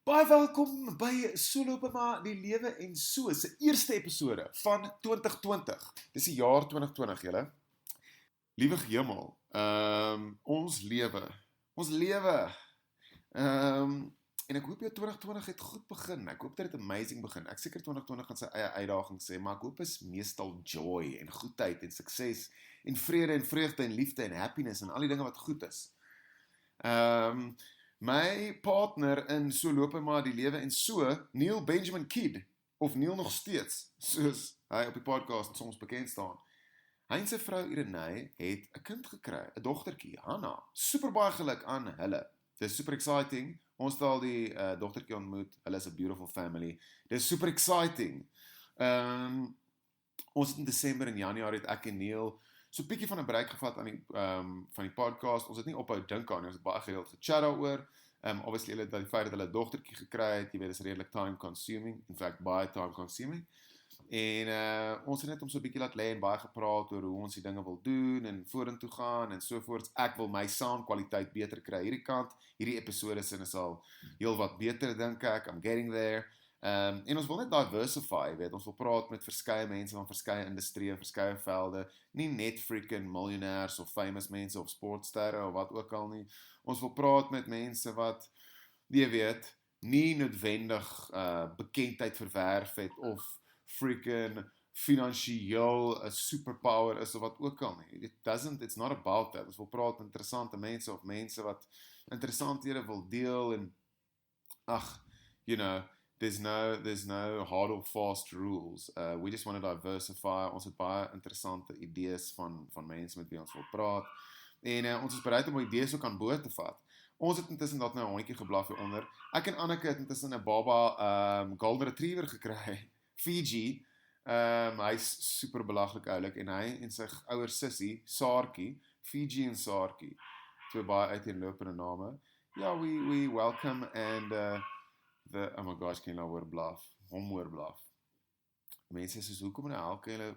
Baie welkom by Maar, die lewe en so, se eerste episode van 2020. Dis die jaar 2020, julle. Liewe hemel, ons lewe. En ek hoop jou 2020 het goed begin. Ek hoop dat dit amazing begin. Ek seker 2020 gaan sy eie uitdaging sê, maar ek hoop is meestal joy en goedheid en sukses en vrede en vreugde en liefde en happiness en al die dinge wat goed is. My partner in So Maar, die lewe en so, Neil Benjamin Kidd, of Neil nog steeds, soos hy op die podcast soms bekend staan. Hy en sy vrou Irene het 'n kind gekry, 'n dogtertjie, Hannah. Super baie geluk aan hulle. Dit is super exciting. Ons het al die dogtertjie ontmoet. Hulle is 'n beautiful family. Dit is super exciting. Ons het in Desember en Januarie het ek en Neil so 'n bietjie van 'n break gevat van die podcast. Ons het nie ophou dink aan nie. Ons het baie gereeld gechat daaroor. Obviously hulle dat die feit dat hulle 'n dogtertjie gekry het, jy weet, is redelik time consuming. In fact, baie time consuming. En ons het net om so 'n bietjie laat lê en baie gepraat oor hoe ons die dinge wil doen en vorentoe gaan en sovoorts. Ek wil my soundkwaliteit beter kry hierdie kant. Hierdie episode is al heel wat beter, dink ek. I'm getting there. En ons wil net diversify, weet, ons wil praat met verskeie mense van verskeie industrieë, verskeie velde, nie net freaking miljonêers of famous mense of sportsterre of wat ook al nie. Ons wil praat met mense wat, jy weet, nie noodwendig bekendheid verwerf het of freaking finansieel 'n superpower is of wat ook al nie. It's not about that. Ons wil praat met interessante mense of mense wat interessanthede wil deel en you know, there's no hard or fast rules. We just want to diversify. Ons het baie interessante idees van mense met wie ons wil praat. En ons is bereid om idees ook aan boord te vat. Ons het intussen dat nou 'n hondjie geblaf hieronder. Ek en Anneke het intussen 'n baba golden retriever gekry. Fiji. Hy's super belaglik oulik en hy en sy ouer sussie, Saartjie, Fiji en Saartjie. Twee baie uiteenlopende name. Ja, we welcome and oh my gosh, kan jy nou hoor blaf. Mense sê, hoekom nou elke hulle,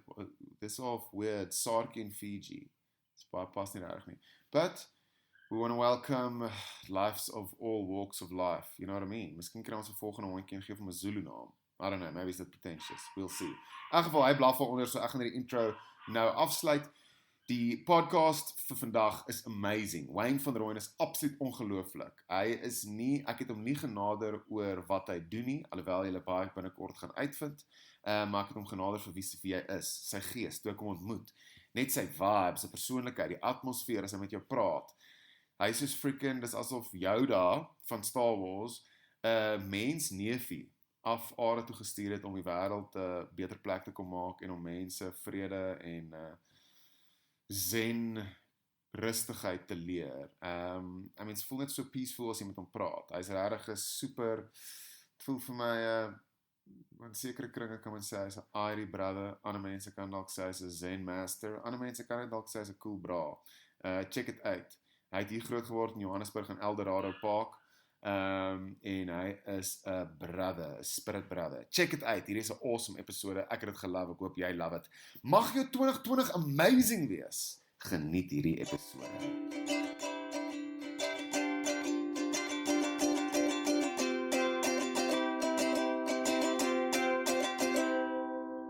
this of weird, Saartjie en Fiji. It's baie pas nie reg nie. But we want to welcome lives of all walks of life, you know what I mean? Miskien kry ons 'n volgende hondjie en gee hom 'n Zulu naam. I don't know, maybe it's that pretentious. We'll see. In elk geval, hy blaf al onder, so ek gaan die intro nou afsluit. Die podcast vir vandag is amazing. Wayne van Rooyen is absoluut ongelooflik. Ek het hom nie genader oor wat hy doen nie, alhoewel jy baie binnekort gaan uitvind, maar ek het hom genader vir wie hy is, sy gees, toe ek hom ontmoet. Net sy vibes, sy persoonlikheid, die atmosfeer as hy met jou praat. Hy is soos freaking, dis asof Yoda van Star Wars 'n mens-neefie af aarde toe gestuur het om die wêreld 'n beter plek te kom maak en om mense vrede en zen rustigheid te leer. I mean, voel net so peaceful as jy met hom praat. Hy's regtig super, het voel vir my, in sekere kringe kan men sê, hy's 'n airy brother, ander mense kan dalk sê hy's 'n zen master, ander mense kan net dalk sê hy's 'n cool bra. Check it out. Hy het hier groot geword in Johannesburg in Eldorado Park, en hy is 'n brother, 'n spirit brother. Check it out, hier is 'n awesome episode, ek het dit gelove, ek hoop jy love it. Mag jou 2020 amazing wees. Geniet hierdie episode.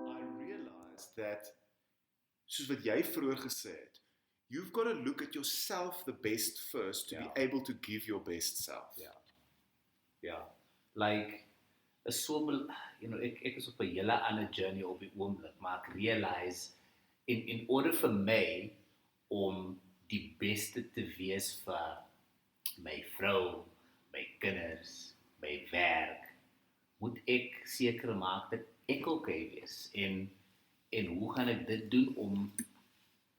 I realized that, soos wat jy vroeër gesê het, you've got to look at yourself the best first to be able to give your best self. Ja. Like, is so, you know, ek is op 'n hele ander journey op die oomblik, maar ek realize, in order vir my, om die beste te wees vir my vrou, my kinders, my werk, moet ek seker maak dat ek okay wees. En hoe gaan ek dit doen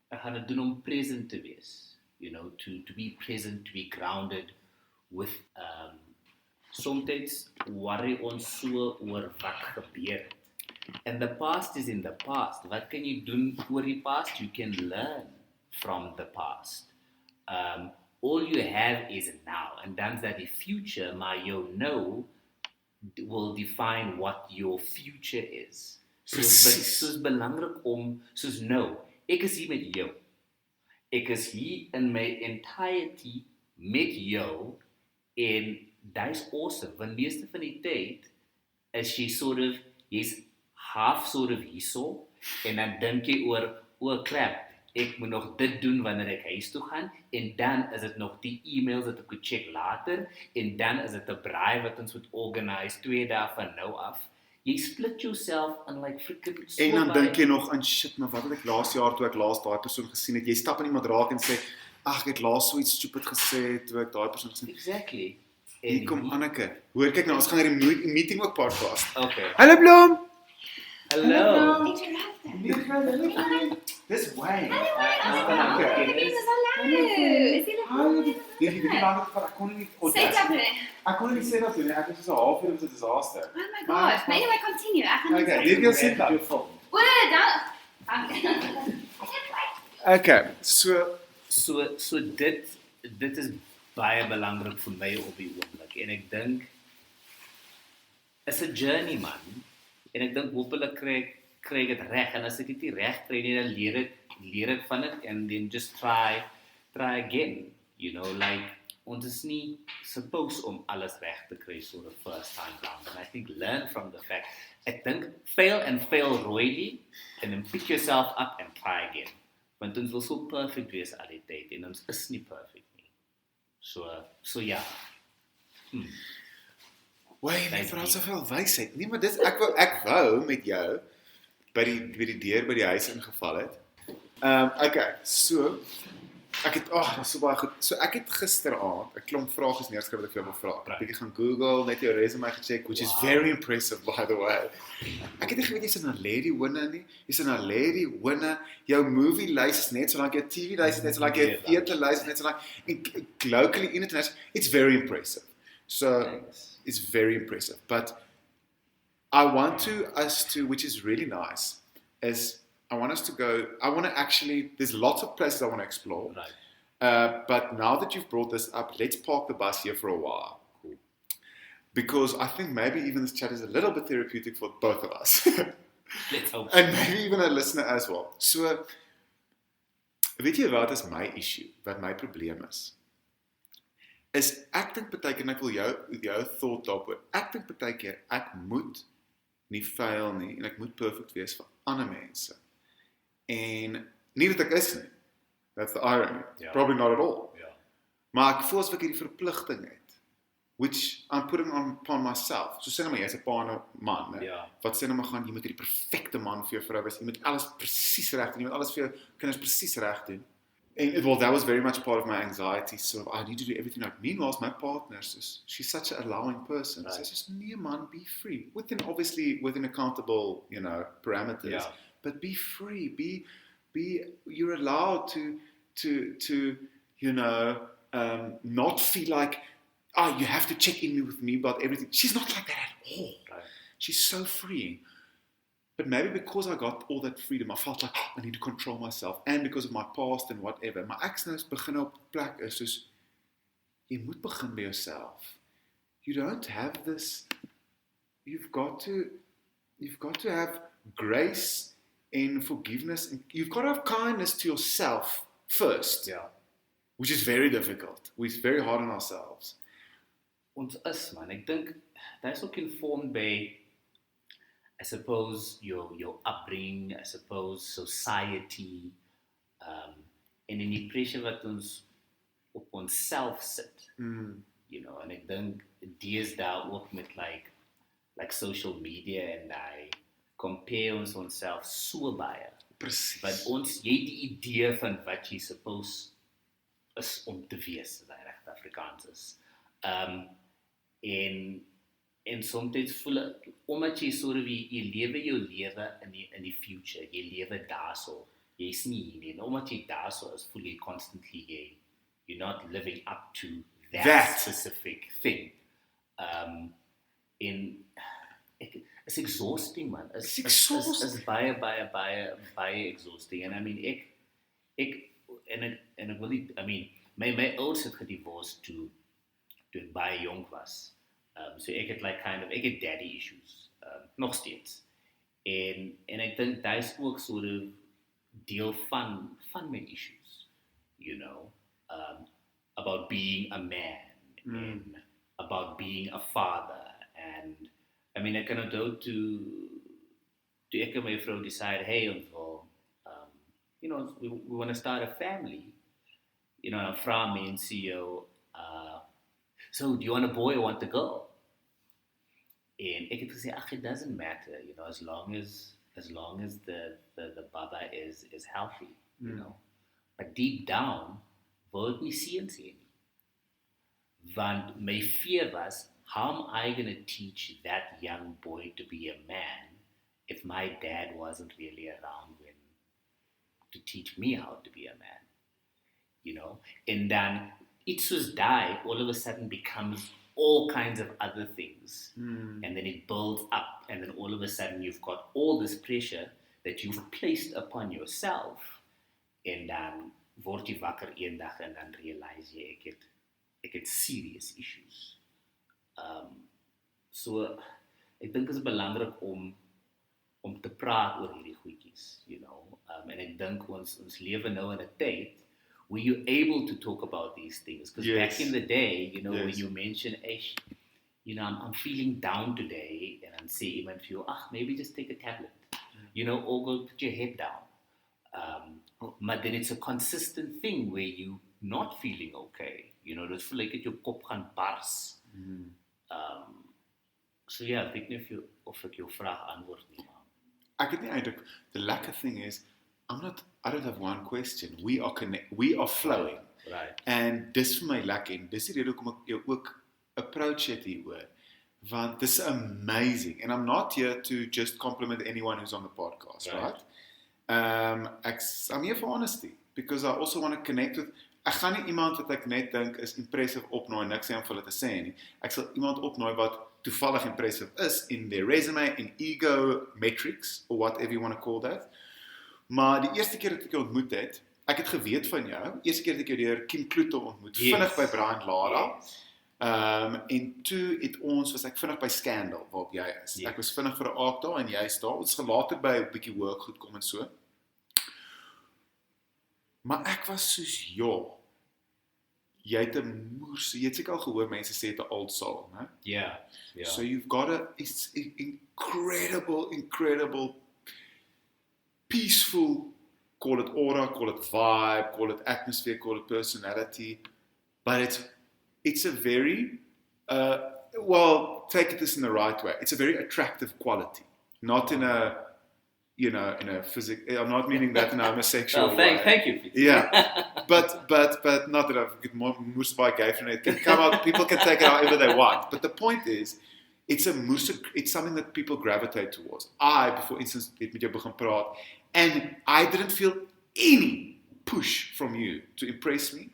ek gaan dit doen om present te wees, you know, to be present, to be grounded with, sometimes worry ons so oor wat gebeur het. And the past is in the past. Wat kan jy doen oor die past? You can learn from the past. All you have is now. And dan that the future, maar jou nou, will define what your future is. Soos belangrik om, soos nou, ek is hier met jou. Ek is hier in my entirety met jou en That's awesome. Want meeste van die tyd is jy sort of, jy's half sort of hierso, en dan dink jy oor klap, ek moet nog dit doen wanneer ek huis toe gaan, en dan is dit nog die e-mails wat ek moet check later, en dan is dit 'n braai wat ons moet organise 2 dae van nou af. Jy split yourself in like freaking so En dan baie- dink jy nog aan shit, maar wat het ek laas jaar toe ek laas daai persoon gesien het? Jy stap aan iemand raak en sê, ag, ek het laas so iets stupid gesê toe ek daai persoon gesien het. Exactly. Hier kom Anneke. Hoor kyk nou, ons gaan hierdie meeting ook podcast. Okay. Hallo Blom. Hallo. Dis Wayne. Ek kon nie Ek kon nie sê dat toe nie. Ek was so 'n halfuur of 'n disaster. Oh my gosh, maar anyway, continue. Ek gaan Okay, dit gaan sit dan. Okay, So dit is baie belangrik vir my op die oomblik, en ek dink is 'n journey man, en ek dink hopelik kry ek dit reg, en as ek dit nie reg kry nie, dan leer ek van dit, and then just try again, you know, like ons is nie supposed om alles reg te kry so the first time round, and I think learn from the fact, ek dink fail royally, and then pick yourself up and try again, want ons wil so perfect wees al die tyd, en ons is nie perfect nie, so ja. Wayne, jy praat soveel wysheid. Nee, maar dis ek wou met jou by die deur by die huis ingeval het. Okay, so ek het dis so baie goed. So ek het gisteraand 'n klomp vrae neergeskryf wat ek vir jou wil vra. Ek het bietjie gaan Google, net jou resume gecheck, which is very impressive by the way. Ek het nie geweet jy's 'n lady winner nie. Jy's 'n lady winner. Jou movie lys is net so lank, jou TV lys is net so lank, jou theater lys is net so lank. En locally in international, it's very impressive. So Thanks. it's very impressive. But I want us to, which is really nice, is I want to actually, there's lots of places I want to explore. Right. But now that you've brought this up, let's park the bus here for a while. Cool. Because I think maybe even this chat is a little bit therapeutic for both of us. Let's hope so. And maybe even a listener as well. So, weet jy wat is my issue, wat my probleem is? Ek dink baie keer, en ek wil jou thought daaroor, ek dink baie keer, ek moet nie fail nie, en ek moet perfect wees vir ander mense. En nie dat ek is nie. That's the irony. Ja. Probably not at all. Ja. Maar ek voel as ek hierdie verpligting het, which I'm putting upon myself. So sê nou maar, jy's 'n pa en 'n man, né? Ja. Wat sê nou maar gaan, jy moet hierdie perfekte man vir jou vrou wees, jy moet alles presies reg doen, jy moet alles vir jou kinders presies reg doen. And well, that was very much part of my anxiety. So I need to do everything right. Meanwhile, my partner, she's such an allowing person. Right. So just, nee man, be free. Within accountable, parameters. Yeah. But be free. You're allowed to not feel like, you have to check in with me about everything. She's not like that at all. Right. She's so freeing. But maybe because I got all that freedom, I felt like, I need to control myself. And because of my past and whatever. My ex-nurse begin op plek is soos, jy moet begin by yourself. You don't have this, you've got to have grace and forgiveness. And you've got to have kindness to yourself first. Ja. Which is very difficult. We're very hard on ourselves. Ons is, man. Ek dink, dat is ook informed by, I suppose, your upbringing, I suppose, society, en in die pressure wat ons op onsself sit, en ek dink, deesdae ook met like social media, en I compare ons onsself so baie, Precies. want jy het die idee van wat jy suppose is om te wees, as hy regte Afrikaans is, en soms voel ek, omdat jy jy lewe jou lewe in die future, jy lewe daarso, jy is nie hier nie, en omdat jy daarso is, voel jy constantly you're not living up to that specific thing. En it's exhausting, man. It's exhausting. It's baie exhausting. And I mean, ek wil nie, I mean, my ouers het gedivorced toe ek baie jong was. So ek het ek het daddy issues, nog steeds. En ek dink dat is ook deel van my issues, about being a man, about being a father. And I mean, ek kan onthou toe ek en my vrou decide, hey, ons wil, we want to start a family. Dan vra mense jou, so do you want a boy or want a girl? And ek het gesê, it doesn't matter, as long as the baba is healthy, But deep down, wil ek nie seuns hê nie. Want my fear was, how am I going to teach that young boy to be a man if my dad wasn't really around to teach me how to be a man? And then iets soos die all of a sudden becomes all kinds of other things. And then it builds up, and then all of a sudden you've got all this pressure that you've placed upon yourself, and dan word jy wakker eendag en dan realize jy ek het serious issues. So ek dink dit is belangrik om te praat oor hierdie goedjies, en ek dink ons lewe nou in 'n tyd were you able to talk about these things? Because back in the day, when you mention, I'm feeling down today, and I'm saying even if you, maybe just take a tablet, or go put your head down. But then it's a consistent thing where you not feeling okay. Dat voel like het jou kop gaan bars. So yeah, ek weet nie of ek jou vraag antwoord nie. Ek het nie eintlik, the lekker thing is, I don't have one question. We are flowing. Right. And dis vir my lekker, en dis die rede hoekom ek jou ook approach het hieroor. Want dis amazing. And I'm not here to just compliment anyone who's on the podcast, right? I'm here for honesty, because I also want to connect with, ek gaan nie iemand wat ek net dink is impressive opnooi, niks aan vir hulle te sê nie. Ek sal iemand opnooi wat toevallig impressive is in their resume, in ego metrics, or whatever you want to call that. Maar die eerste keer dat ek jou ontmoet het, ek het geweet van jou, eerste keer dat ek jou deur Kim Kloete ontmoet, vinnig by Brian Lara, en toe was ek vinnig by Scandal, waarop jy is. Ek was vinnig vir 'n aak daar, en jy is daar, ons gaan later by 'n bietjie work goed kom en so. Maar ek was soos, jy het 'n moerse, jy het seker al gehoor, mense sê het 'n old soul, né? Yeah. So you've got it's incredible, peaceful, call it aura, call it vibe, call it atmosphere, call it personality, but it's a very, take this in the right way. It's a very attractive quality, not in a, in a physical. I'm not meaning that in a homosexual way. Thank you. Yeah, but not that I've got more moose by gay from it. Can come out. People can take it however they want. But the point is, it's something that people gravitate towards. For instance, het met jou begin praat, and I didn't feel any push from you to impress me,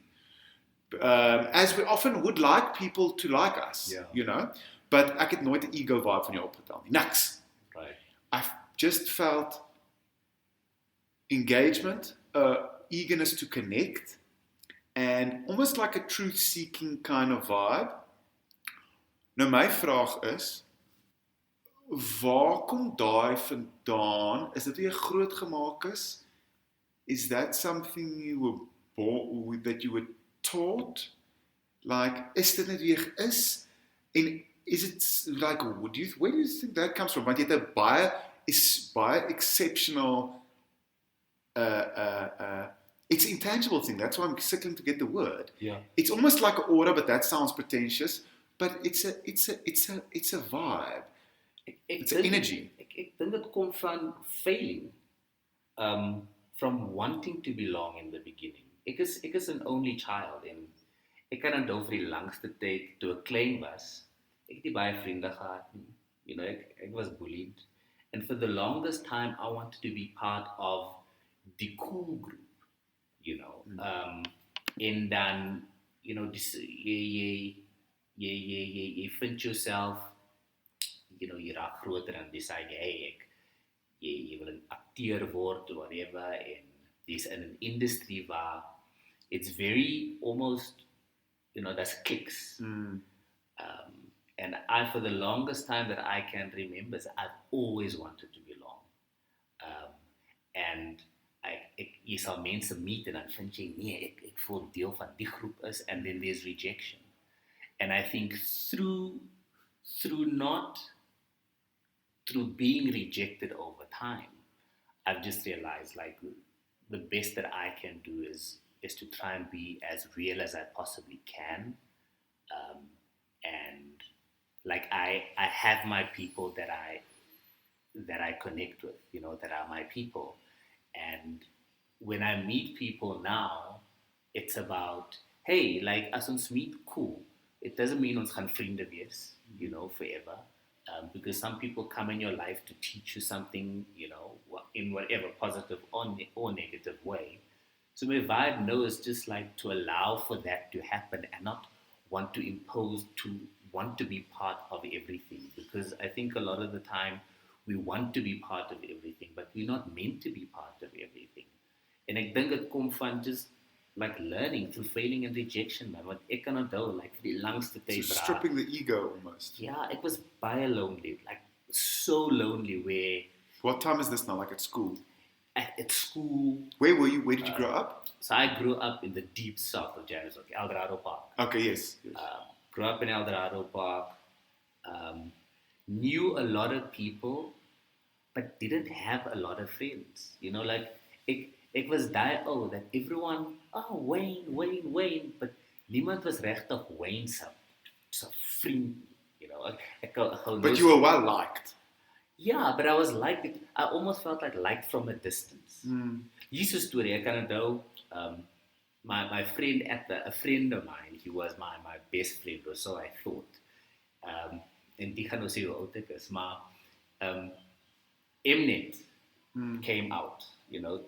as we often would like people to like us, But ek het nooit 'n ego vibe van jou opgetel nie. Niks. Right. I've just felt engagement, eagerness to connect, and almost like a truth-seeking kind of vibe. Nou my vraag is, waar kom daai vandaan? Is dit hoe jy groot gemaak is? Is that something you were born, that you were taught? Like, is dit net wie jy is? En is it like, where do you think that comes from? Want jy het 'n baie exceptional, it's an intangible thing. That's why I'm circling to get the word. Yeah. It's almost like an aura, but that sounds pretentious. But it's a vibe. It's an energy. Ek dink dit kom van failing, from wanting to belong in the beginning. Ek is an only child, en ek kan onthou vir die langste tyd toe ek klein was, ek het nie baie vriende gehad nie. Ek was bullied, and for the longest time I wanted to be part of the cool group, en dan, jy vind yourself, jy raak groter en decide, jy wil 'n akteur word, or whatever, en dis in 'n industry waar it's very almost, that's clicks. And for the longest time that I can remember, I've always wanted to belong. And jy sal mense meet, en dan vind jy, nee, ek voel deel van die groep is, and then there's rejection. And I think through being rejected over time, I've just realized like the best that I can do is to try and be as real as I possibly can. And like I have my people that I connect with, that are my people. And when I meet people now, it's about, hey, like as ons meet, cool. It doesn't mean ons gaan vriende wees, forever. Because some people come in your life to teach you something, in whatever positive or negative way. So my vibe now is just like to allow for that to happen and not want to impose, to want to be part of everything. Because I think a lot of the time we want to be part of everything, but we're not meant to be part of everything. En ek dink dit kom van just like learning through failing and rejection, man. Want ek kan onthou like vir die langste tyd So stripping the ego almost. Yeah, it was baie lonely, like so lonely where What time is this now? Like at school? at school. Where were you? Where did you grow up? So I grew up in the deep south of Johannesburg, El Dorado Park. Okay, yes. Grew up in El Dorado Park. Knew a lot of people, but didn't have a lot of friends. Like ek was daai that everyone, Wayne, but niemand was regtig Wayne se vriend. But you were well liked. Yeah, but I was liked. I almost felt like liked from a distance. Hier's 'n storie. Ek kan onthou, my friend a friend of mine, he was my best friend, or so I thought. En die gaan nou sê hoe oud ek is, maar Mnet came out,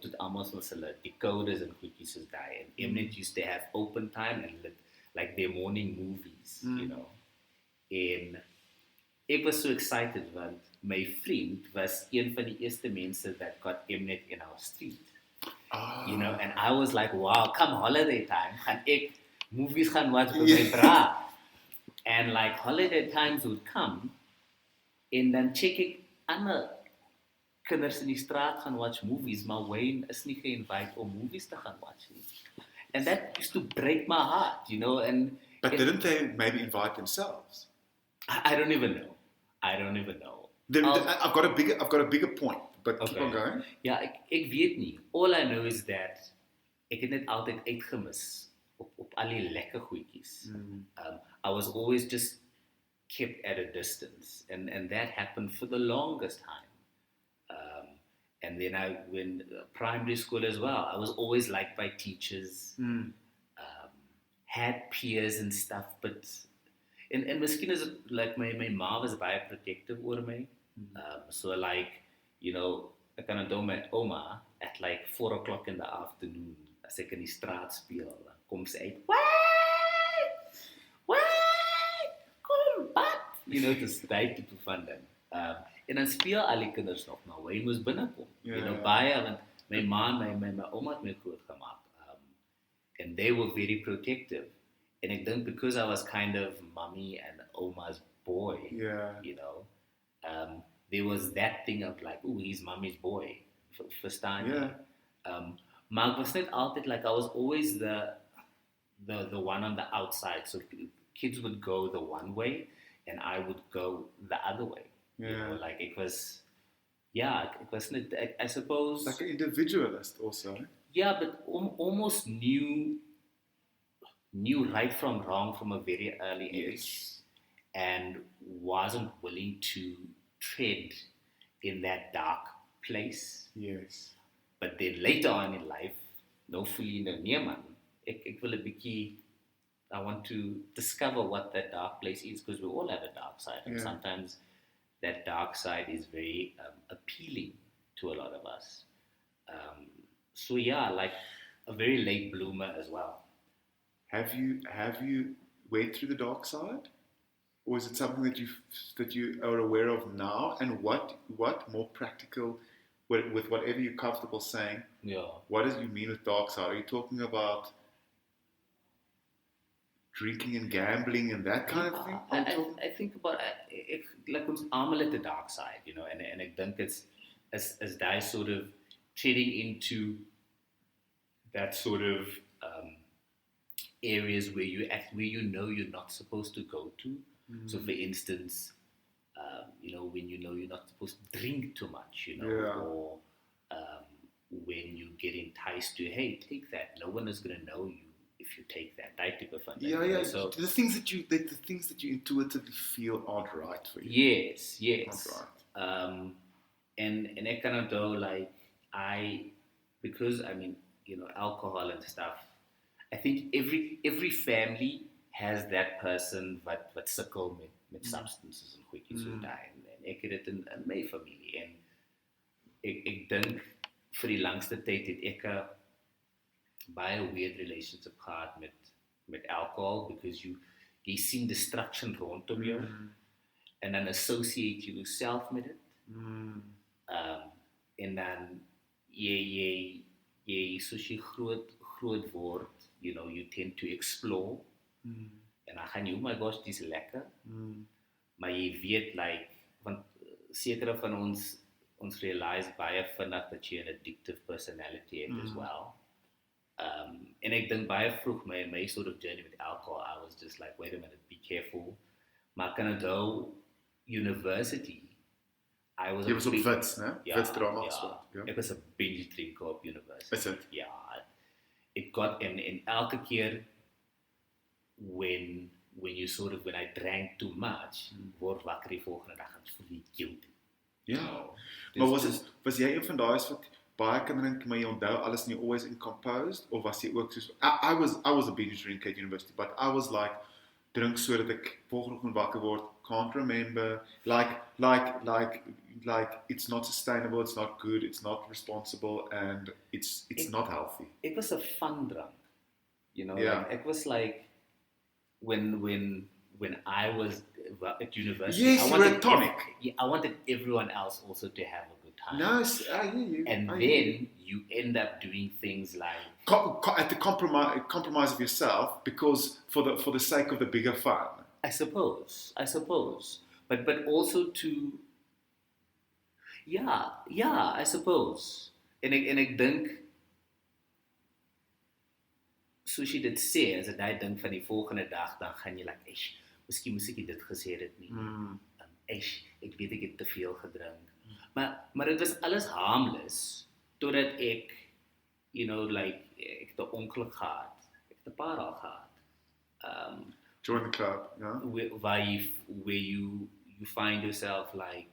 tot almost was hulle decoders and goedjies soos daai. And Mnet used to have open time and like their morning movies, En ek was so excited want my vriend was een van die eerste mense that got Mnet in our street. And I was like, wow, come holiday time, gaan ek movies gaan watch with my bra. And like holiday times would come, en dan check ek ander kinders in die straat gaan watch movies, maar Wayne is nie ge-invite om movies te gaan watch nie. And that used to break my heart, But didn't they maybe invite themselves? I don't even know. I've got a bigger point, but keep on going. Ja, ek weet nie. All I know is that ek het net altyd uitgemis op al die lekker goedjies. I was always just kept at a distance, and that happened for the longest time. And then when primary school as well, I was always liked by teachers, had peers and stuff, but and miskien is it like my ma was baie protective oor my. So like, ek kan onthou my oma at like 4 o'clock in the afternoon, as ek in die straat speel, dan kom sy uit, wait, kom, bat, dis daai tipe van ding. En dan speel al die kinders nog, maar Wayne moes binnekom, baie, want my ma en my oma het my groot gemaak, and they were very protective, and ek dink because I was kind of mommy and oma's boy, there was that thing of like, he's mommy's boy, verstaan jy? Maar ek was net altyd like, I was always the one on the outside, so kids would go the one way, and I would go the other way. Like it was not, I suppose. Like an individualist also. Yeah, but almost knew right from wrong from a very early age, and wasn't willing to tread in that dark place. Yes. But then later on in life, no fully nee man, ek wil 'n bietjie, I want to discover what that dark place is, because we all have a dark side, and sometimes that dark side is very appealing to a lot of us. So yeah, like a very late bloomer as well. Have you went through the dark side, or is it something that you are aware of now? And what more practical, with whatever you're comfortable saying? What does you mean with dark side? Are you talking about drinking and gambling and that kind of thing? I think about like ons almal het 'n dark side, and ek dink it's as daai sort of treading into that sort of areas where you know you're not supposed to go to. So, for instance, when you know you're not supposed to drink too much, or when you get enticed to, hey, take that. No one is going to know you if you take that. That type of thing. Yeah. So the things that you intuitively feel aren't right for you. Yes. Aren't right. And I kind of though, like, because alcohol and stuff, I think every family has that person wat sukkel met substances en goedjies so daai en ek het dit in my familie en ek dink vir die langste tyd het ek 'n baie weird relationship gehad met alcohol because jy sien destruction rondom jou and then associate yourself met dit. En dan jy soos jy groot word, you tend to explore. En dan gaan jy, oh my gosh, dis lekker. Maar jy weet, like, want sekere van ons realize baie vinnig dat jy 'n addictive personality het as well. En ek dink baie vroeg my sort of journey with alcohol, I was just like, wait a minute, be careful. Maar kan onthou, university, I was Jy was op wits, né? Wits drama ja. Ek was 'n binge drinker op university. Is dit? Ja. It got en elke keer when I drank too much, word wakker die volgende dag en voel jy guilty. Ja. Maar was jy een van daai wat baie kan drink, maar jy onthou alles en jy always incomposed, of was jy ook soos I was a binge drinker at university, but I was like drink sodat ek volgende oggend wakker word, can't remember, like it's not sustainable, it's not good, it's not responsible, and it's not healthy. It was a fun drunk, Yeah. like, it was like when I was at university, Yes, you were a tonic. I wanted everyone else also to have a good time. No, I hear you. And then you end up doing things like At the compromise of yourself, because for the sake of the bigger fun. I suppose, but also to, I suppose, en ek dink, soos jy dit sê, as jy dink van die volgende dag, dan gaan jy like, miskien moes ek dit gesê het nie. Ek weet ek het te veel gedrink. Maar dit was alles harmless, totdat ek, like, ek het 'n ongeluk gehad, ek het 'n paar al gehad. Join the club, yeah. Where you find yourself like,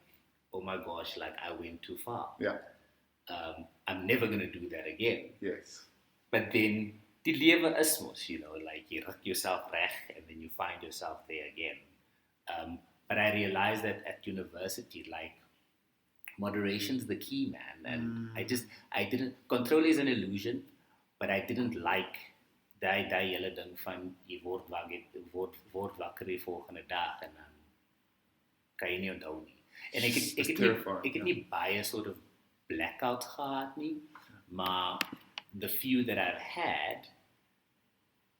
oh my gosh, like I went too far. Yeah. I'm never going to do that again. Yes. But then, die lewe is mos, like you ruk yourself reg and then you find yourself there again. But I realized that at university, like, moderation's the key, man. And I didn't, control is an illusion, but I didn't like die hele ding van jy word wakker die volgende dag en dan kan jy nie onthou nie. En ek het nie baie sort of blackouts gehad nie, maar the few that I've had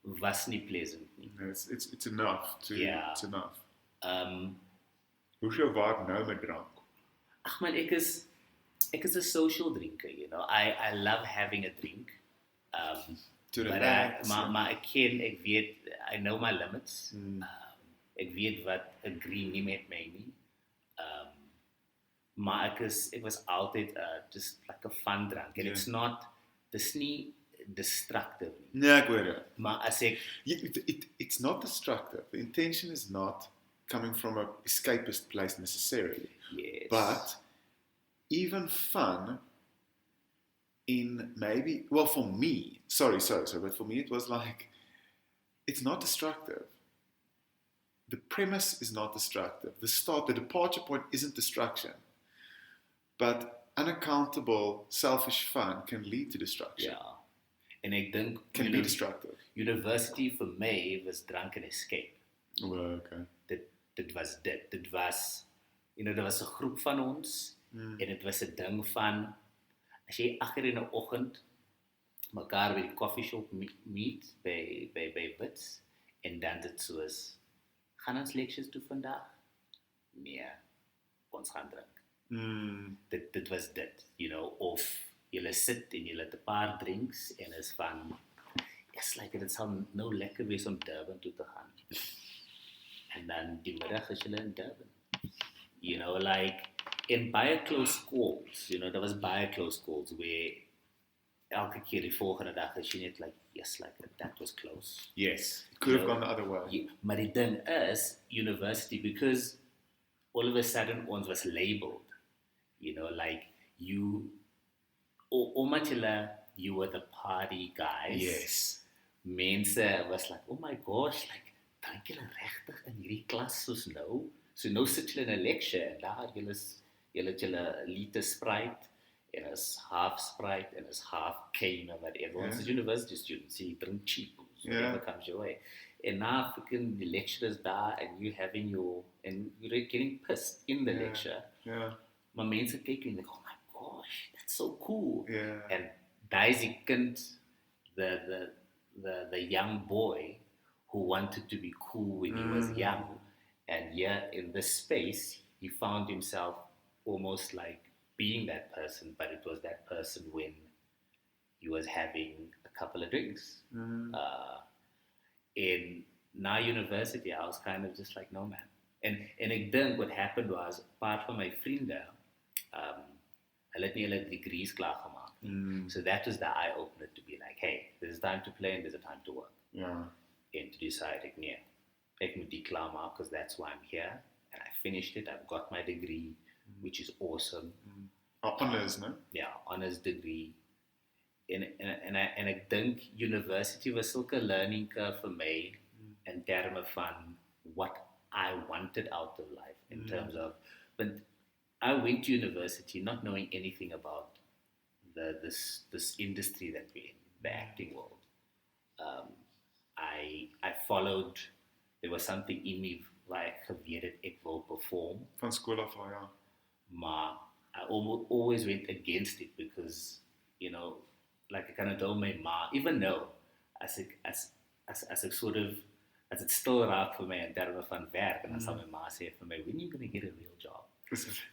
was nie pleasant nie. No, it's enough to it's enough. Hoe is jou waard nou met drank? Ag man, ek is 'n social drinker, I love having a drink. To relax. Maar ek weet, I know my limits. Ek weet wat agree nie met my nie. Maar ek was altyd just like a fun drunk. And dis nie destructive nie. Nee, ek hoor dit. Maar as ek it's not destructive. The intention is not coming from an escapist place necessarily. Yes. But even fun in maybe, well, for me, sorry, but for me it was like, it's not destructive. The premise is not destructive. The departure point isn't destruction. But unaccountable, selfish fun can lead to destruction. Ja. En ek dink Can be destructive. University vir my was drunk and escape. Well, okay. Dit was dit. Dit was, daar was 'n groep van ons en dit was 'n ding van, as jy 8:00 in die oggend mekaar by die coffee shop meet by Wits en dan dit soos, gaan ons lectures toe vandag? Nee, ons gaan drink. Dit was dit, of julle sit en julle het 'n paar drinks en is van, yes, like dit sal nou lekker wees om Durban toe te gaan. En dan die middag is julle in Durban. You know, like in baie close calls, you know, there was baie close calls where elke keer die volgende dag is jy net like, yes, like that was close. Yes, it could have gone the other way. Yeah, maar die ding is, university, because all of a sudden ons was labeled, you know, like you, omdat julle, you were the party guys. Yes. Mense was like, oh my gosh, like, drink julle regtig in hierdie klas soos nou? So nou sit julle in 'n lecture en daar julle liter Sprite en is half Sprite en is half cane or whatever. Ons is university students, so you drink cheap, so whatever comes your way. And now freaking the lecturers daar and you having and you're getting pissed in the lecture. Yeah. Maar mense kyk en like, oh my gosh, that's so cool. Yeah. And daar is die kind, the young boy who wanted to be cool when he was young. And yeah, in this space, he found himself almost like being that person, but it was that person when he was having a couple of drinks. In na university, I was kind of just like, no man. And ek dink what happened was, apart from my vriende, hulle het nie hulle degrees klaar gemaak. So that was the eye-opener to be like, hey, there's a time to play and there's a time to work. Yeah. And to decide, ek moet die klaar maak because that's why I'm here. And I finished it. I've got my degree, which is awesome. Honors, no? Yeah, honors degree. En ek dink university was sulke learning curve vir my in terme van what I wanted out of life in terms of, but I went to university not knowing anything about this industry that we're in, the acting world. I followed, there was something in me waar ek geweet het ek wil perform. Van skool af, ja. Maar I always went against it because, you know, like I kind of told my ma, even though as ek sort of, as it still raak vir my in terme van werk, en dan sal my ma sê vir my, when are you going to get a real job?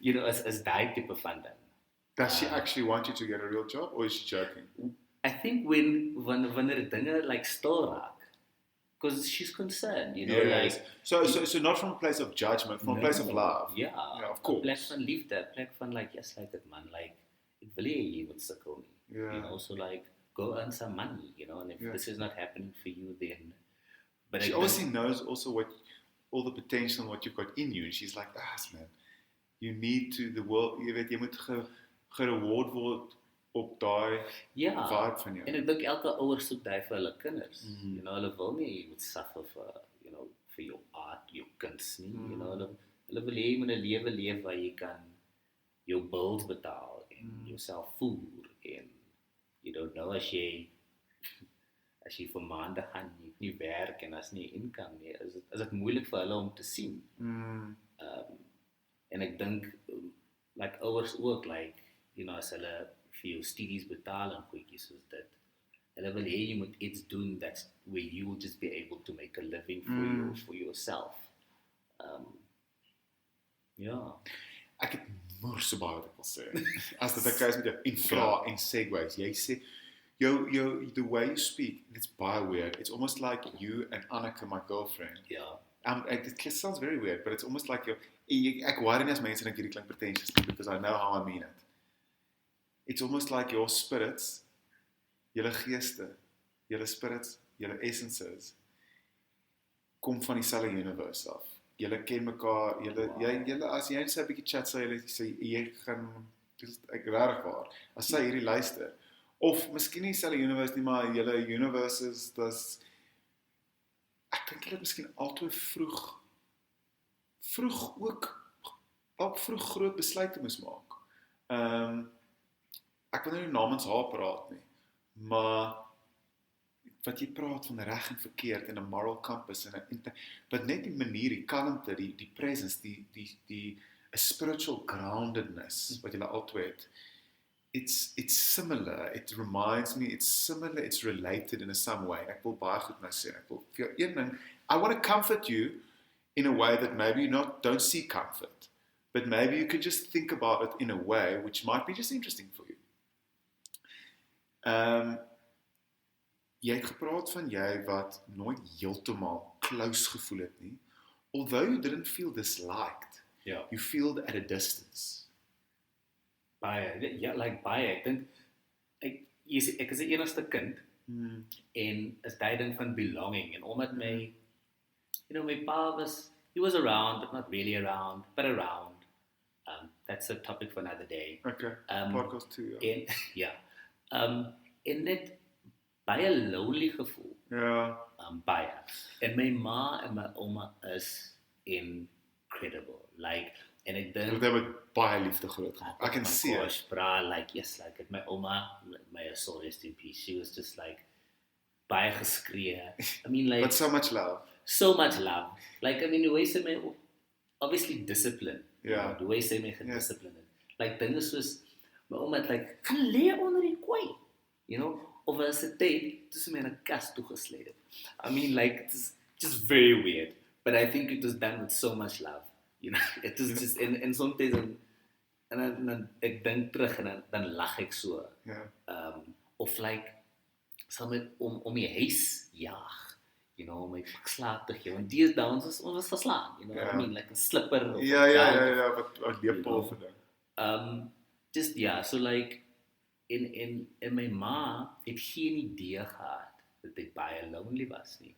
You know, as die type van ding. Does she actually want you to get a real job, or is she joking? I think wanneer dinge like stil raak, because she's concerned, you know, Yes. like So not from a place of judgment, from a place of love. Yeah, of course. Plek van liefde, plek van like, yes, like that man, like ek wil hê jy moet sukkel nie. Yeah. You know, so like go earn some money, you know, and if this is not happening for you, then. But She obviously knows also all the potential and what you've got in you, and she's like, man, you need to the world. Jy weet, jy moet gereward word op daai vibe van jou. En ek dink elke ouer soek daai vir hulle kinders. You know, hulle wil nie jy moet suffer vir, you know, vir jou art, jou kuns nie. You know, hulle wil hê jy moet 'n lewe leef waar jy kan jou bills betaal en jouself voer en you don't know as jy vir maande gaan nie werk en as nie income nie, is dit moeilik vir hulle om te sien. En ek dink like ouers ook, like, you know, as hulle vir jou studies betaal en goedjies soos dit, hulle wil hê jy moet iets doen that's where you will just be able to make a living for yourself. Ek het moer so baie wat ek wil sê. As dit 'n case met jou en vra en segues, jy sê the way you speak, it's baie weird. It's almost like you and Annika, my girlfriend. Yeah. It sounds very weird, but it's almost like ek worry nie as mense dink hierdie klink pretentious nie, because I know how I mean it. It's almost like your spirits, julle geeste, julle spirits, julle essences, kom van dieselfde universe af. Julle ken mekaar, julle as jy net 'n bietjie chat sê jy gaan, ek regtig waar, as sy hierdie luister, of miskien nie dieselfde universe nie, maar julle universes, ek dink julle miskien altyd vroeg ook vroeg groot besluite moes maak. Ek wil nie namens haar praat nie, maar wat jy praat van reg en verkeerd en 'n moral compass but net die manier, die kalmte, die presence, die a spiritual groundedness wat julle altyd het. It's similar. It reminds me, it's similar, it's related in some way. Ek wil baie goed nou sê. Ek wil vir jou een ding, I want to comfort you in a way that maybe you don't see comfort, but maybe you could just think about it in a way which might be just interesting for you. jy het gepraat van jy wat nooit heeltemal close gevoel het nie. Although you didn't feel disliked, Ja. you feel at a distance. Baie, ja, like baie. Ek dink ek is die enigste kind en is daai ding van belonging en omdat my my pa he was around but not really around, but around. That's a topic for another day. Okay, podcast 2, ja. En ja. En net baie lonely gevoel. Ja. Baie. En my ma en my ouma is incredible. Like, en ek dink Want hy het baie liefde groot gemaak. Ek kan sien. Gosh, bra, like, yes, like, my oma, my soul rest in peace, she was just like, baie geskree. I mean, like, But so much love. so much love. Like, I mean, die way sy my, obviously discipline. Ja. Die way sy my gediscipline het. Like, dinge soos, my oma het like, gaan lê onder die kooi. Of as 'n tyd, toe sy my in 'n kas toegesluit het. I mean, like, it's just very weird. But I think it was done with so much love. It was just, en sometimes, en dan ek dink terug en dan lag ek so. Ja. Of like, sal met om die huis jaag. Om my slaap te gee. Want die is daar, ons was geslaan. Ja. I mean, like 'n slipper. Of Ja, wat 'n lepel vir ding. Just, yeah, so like, en my ma het geen idee gehad dat ek baie lonely was nie.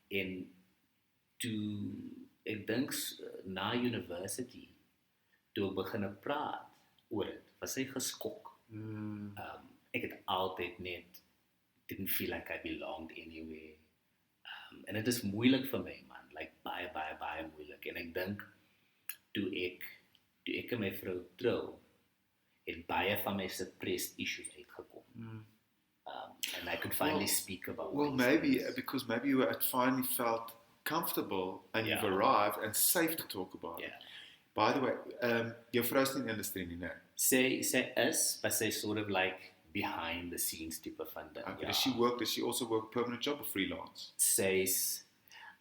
En toe, ek dink na university, toe ek begin praat oor dit, was sy geskok. Ek het altyd net, didn't feel like I belonged anywhere. En dit is moeilik vir my, man, like baie moeilik. En ek dink, toe ek en my vrou trou, het baie van my suppressed issues uitgekom. And I could finally speak about Well, these maybe, things. because maybe you had finally felt comfortable and you've arrived and safe to talk about it. Yeah. By the way, jou vrou is nie in die industrie nie, né? Sy is, but sy sort of like behind the scenes type van ding. Okay, does she also work permanent job or freelance? Sy's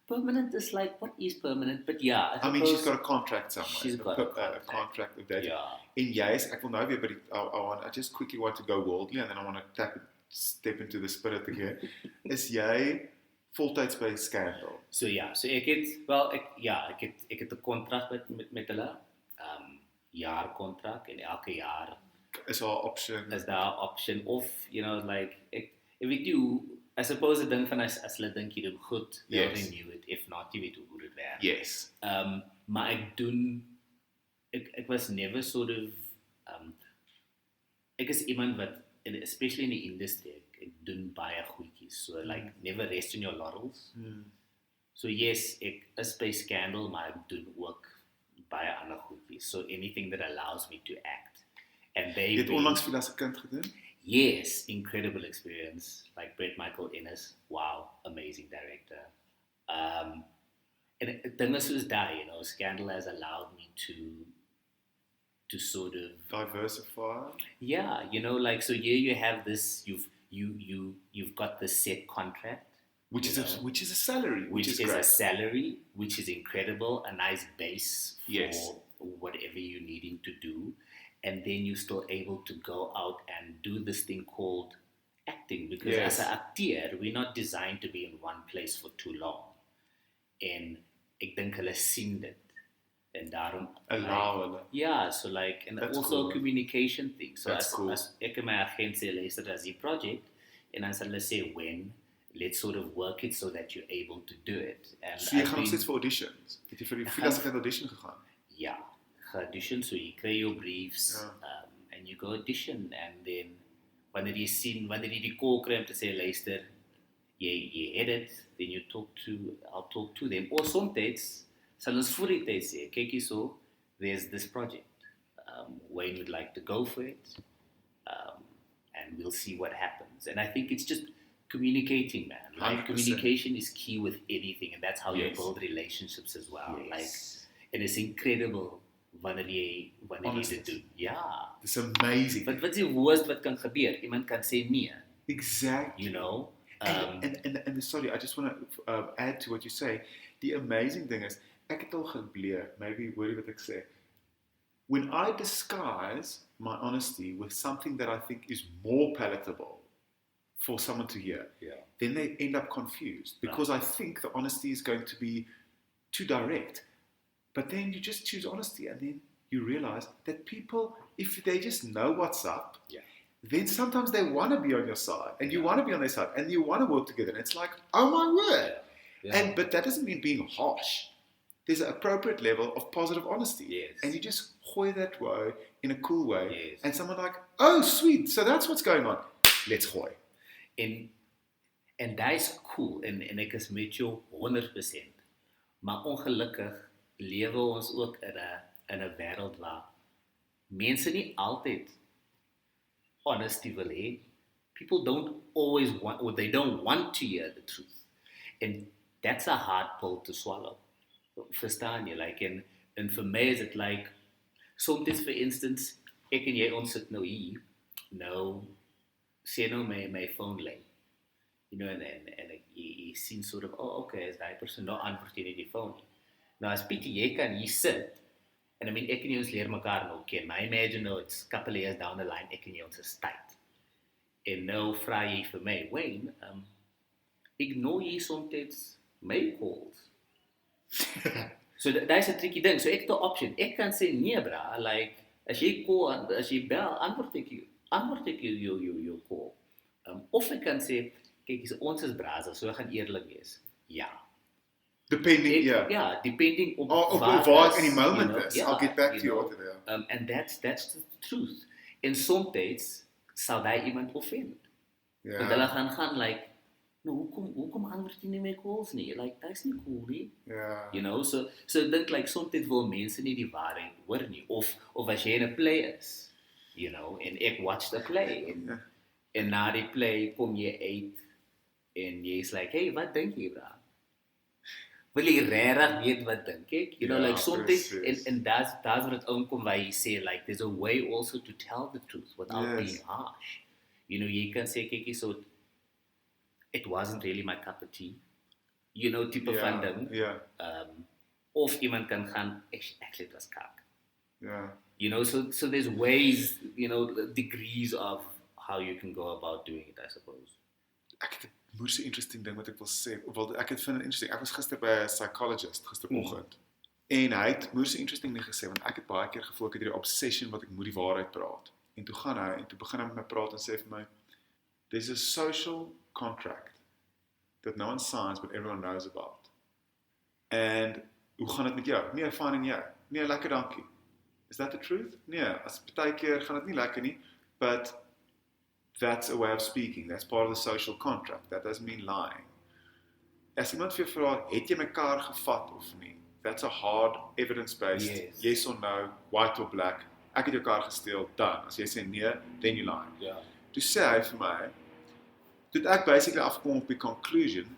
permanent is like, what is permanent? But yeah, I mean, she's got a contract somewhere. She's got a contract of that. Yeah. En jy is, ek wil nou weer by die, I just quickly want to go worldly and then I want to step into the spirit again. Is jy voltyds by Scandal? So ja, so ek het 'n kontrak met hulle, jaarkontrak en elke jaar Is daar 'n option? is daar 'n option of, like, ek weet jy, I suppose the ding van as hulle dink jy doen goed, they'll renew it, if not, jy weet hoe dit werk. Yes. Maar ek was never sort of, ek is iemand wat, especially in die industry, ek doen baie goedjies, so like, never rest on your laurels. So yes, ek is by Scandal, maar ek doen ook baie ander goedjies, so anything that allows me to act. And Jy het onlangs veel as 'n kind gedoen? Yes, incredible experience. Like Brett Michael Innes, wow, amazing director. And thing is that, Scandal has allowed me to sort of Diversify? yeah, like, so here you have this, you've got this set contract, Which is a salary, which is great. a salary, which is incredible, a nice base for Yes. whatever you're needing to do. And then you're still able to go out and do this thing called acting. Because Yes. as an acteur, we're not designed to be in one place for too long. En ek dink hulle sien dit. En daarom Allow hulle. yeah, so like, and That's also cool. a communication thing. So That's cool. as ek en my agent sê, luister, as die project, en dan sal hulle sê, when, let's sort of work it so that you're able to do it. And So jy I've gaan nog been- steeds vir auditions? Het jy vir die veel as 'n audition gegaan? ja, audition, so you kry your briefs, Ja. and you go audition, and then, wanneer jy die call kry om te sê, luister, jy het it, then I'll talk to them. Or sometimes, sal ons voor die tyd sê, kyk hierso, there's this project, Wayne would like to go for it, and we'll see what happens. And I think it's just communicating, man. Like, 100%. communication is key with anything, and that's how you Yes. build relationships as well. Yes. Like, it is incredible wanneer jy Honestly. dit doen. Ja. It's amazing. Wat is die worst wat kan gebeur? Iemand kan sê nee, Exactly. And sorry, I just want to add to what you say. The amazing thing is, ek het al gebleer, maybe hoor jy wat ek sê. When I disguise my honesty with something that I think is more palatable, for someone to hear, Yeah. then they end up confused because I think the honesty is going to be too direct. But then you just choose honesty, and then you realize that people, if they just know what's up, then sometimes they want to be on your side, and you want to be on their side, and you want to work together. And it's like, oh my word! Yeah. But that doesn't mean being harsh. There's an appropriate level of positive honesty, Yes. and you just gooi that way in a cool way, Yes. and someone like, oh sweet, so that's what's going on. Let's gooi. En dat is cool, en ek is met jou 100%. Maar ongelukkig lewe ons ook in 'n wêreld waar mense nie altyd honesty wil hê. People don't always want, or they don't want to hear the truth. And that's a hard pill to swallow. Verstaan jy? Like, en vir my is it like, soms vir instance, ek en jy ons sit nou hier, nou, sê nou my phone lei. You know, en jy sien sort of, oh, okay, is die persoon nou antwoord nie die phone nie. Nou, as Pietie, jy kan hier sit, en I mean, ek en jy ons leer mekaar nou ken, maar imagine nou, it's couple years down the line, ek en jy ons is tyd. En nou vraag jy vir my, Wayne, ignore jy soms my calls? So dat is 'n tricky ding. So ek het 'n option. Ek kan sê nee, bra, like as jy bel, antwoord ek jou call. Of ek kan sê, kyk, ons is bras, so ek gaan eerlik wees. Ja. Depending, Depending op waar ek in die moment is. I'll get back to you later. And that's the truth. En soms sal daai iemand offend. Want hulle gaan like, nou, hoekom antwoord jy nie my calls nie? Like, dat is nie cool nie. Yeah. You know, so dink like, soms wil mense nie die waarheid hoor nie. Of as jy in 'n play is, you know, en ek watch the play, en na die play kom jy uit, en jy's like, hey, wat dink jy, bra? Wil jy regtig weet wat dink ek? You know, like, soms, en that's wat het aankom waar jy sê, like, there's a way also to tell the truth without being harsh. You know, jy kan sê, kyk, so it wasn't really my cup of tea. You know, type van ding. Yeah. Of iemand kan gaan, actually it was kak. Yeah. You know, so there's ways, you know, degrees of how you can go about doing it, I suppose. Ek het 'n moerse interesting ding wat ek wil sê. Ek het vind interesting. Ek was gister by 'n psychologist gisteroggend. En hy het moerse interesting ding gesê, want ek het baie keer gevoel ek het hierdie obsession wat ek moet die waarheid praat. En toe gaan hy en toe begin hy met my praat en sê vir my, there's a social contract that no one signs but everyone knows about. And hoe gaan dit met jou? Nee, fyn en jou. Nee, lekker dankie. Is that the truth? Nee, as baie keer gaan dit nie lekker nie, but that's a way of speaking. That's part of the social contract. That doesn't mean lying. As iemand vir jou vra, het jy mekaar gevat of nie? That's a hard evidence-based, yes or no, white or black. Ek het jou kar gesteel, done. As jy sê nee, then you lie. Yeah. Toe sê hy vir my, toe ek basically afkom op die conclusion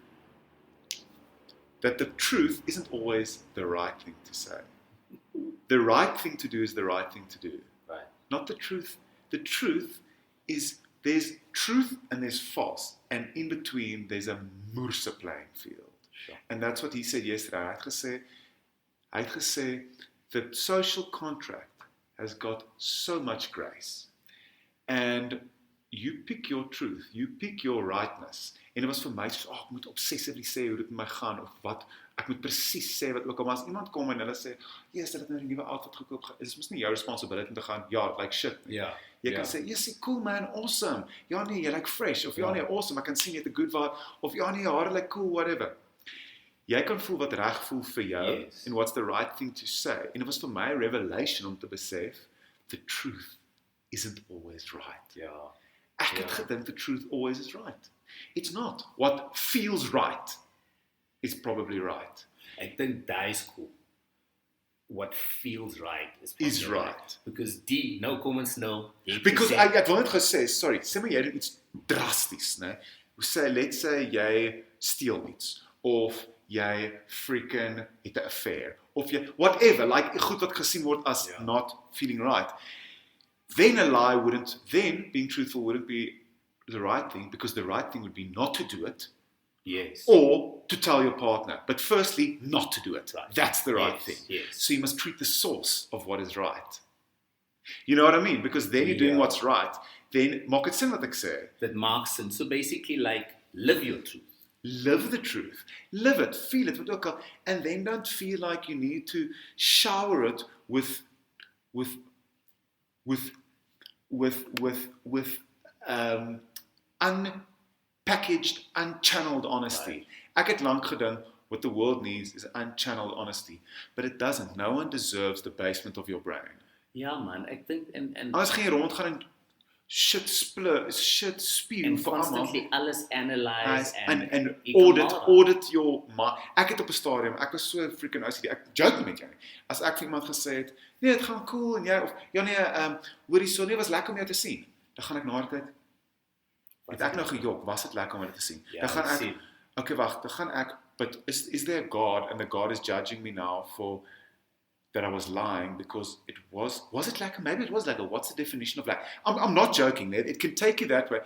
that the truth isn't always the right thing to say. The right thing to do is the right thing to do. Right. Not the truth. The truth is, there's truth and there's false. And in between, there's a moerse playing field. Sure. And that's what he said yesterday. Hy het gesê, the social contract has got so much grace. And you pick your truth, you pick your rightness. En dit was vir my so, ek moet obsessively sê hoe dit met my gaan, of wat, ek moet presies sê wat ook al, maar as iemand kom en hulle sê, yes, dit het nou die nuwe outfit gekoop, is mos nie jou responsibility om te gaan, ja, like shit nie. Yeah. Jy kan sê, yes, cool man, awesome, ja nee, jy like fresh, of ja nee, awesome, ek kan sien jy het a good vibe, of ja nee, hare like cool, whatever. Jy kan voel wat reg voel vir jou, and what's the right thing to say. En dit was vir my a revelation om te besef, the truth isn't always right. Yeah. Ek het gedink the truth always is right. It's not. What feels right is probably right. Ek dink dat is cool. What feels right is right. Because no comments, no. Because ek wil net gesê, sorry, sê maar jy doen iets drasties, né? Let's say jy steel iets, of jy freaking het 'n affair, of jy, whatever, like goed wat gesien word as not feeling right. Then a lie being truthful wouldn't be the right thing, because the right thing would be not to do it. Yes. Or to tell your partner. But firstly, not to do it. Right. That's the right thing. Yes. So you must treat the source of what is right. You know what I mean? Because then you're doing what's right. then maak dit sin wat ek sê. That marks sin. So basically, like, live your truth. Live the truth. Live it, feel it, wat ook al. And then don't feel like you need to shower it with unpackaged, unchanneled honesty. Ek het lank gedink, what the world needs is unchanneled honesty. But it doesn't. No one deserves the basement of your brain. Ja, man. Ek dink, en Anders gaan jy rondgaan en shit spew vir almal. constantly alles analyze And jy kan audit your mind. Ek het op 'n stadium, ek was so freaking OCD. Ek joke nie met jou nie. As ek vir iemand gesê het, nee, dit gaan cool en jy of ja nee, hoorie so, nee, was lekker om jou te sien. Dan gaan ek na die tyd. Het ek nou gejok, was dit lekker om jou te sien. Ja, Dan gaan ek sien. okay, wag, dan gaan ek, but is there a God and the God is judging me now for that I was lying because it was it lekker? Maybe it was lekker. What's the definition of lekker? I'm not joking there. It can take you that way.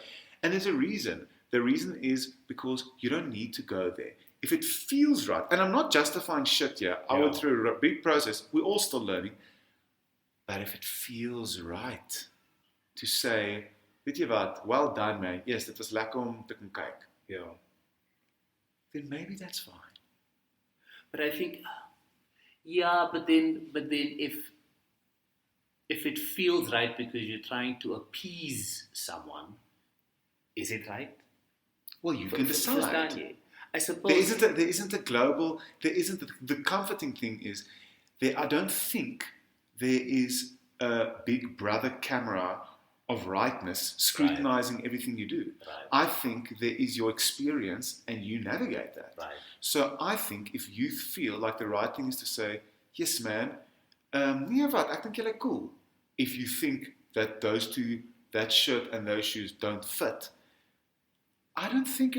And there's a reason. The reason is because you don't need to go there. If it feels right, and I'm not justifying shit here. I went through a big process. We're all still learning. But if it feels right to say, weet jy wat, well done man. Yes, dit was lekker om te kan kyk. Ja. Then maybe that's fine. But I think, yeah, but then if it feels right because you're trying to appease someone, is it right? Well, you can decide. Verstaan jy? I suppose There isn't a global, the comforting thing is, I don't think there is a big brother camera of rightness scrutinizing everything you do. Right. I think there is your experience and you navigate that. Right. So I think if you feel like the right thing is to say, yes man, nee wat, ek dink julle cool. If you think that that shirt and those shoes don't fit, I don't think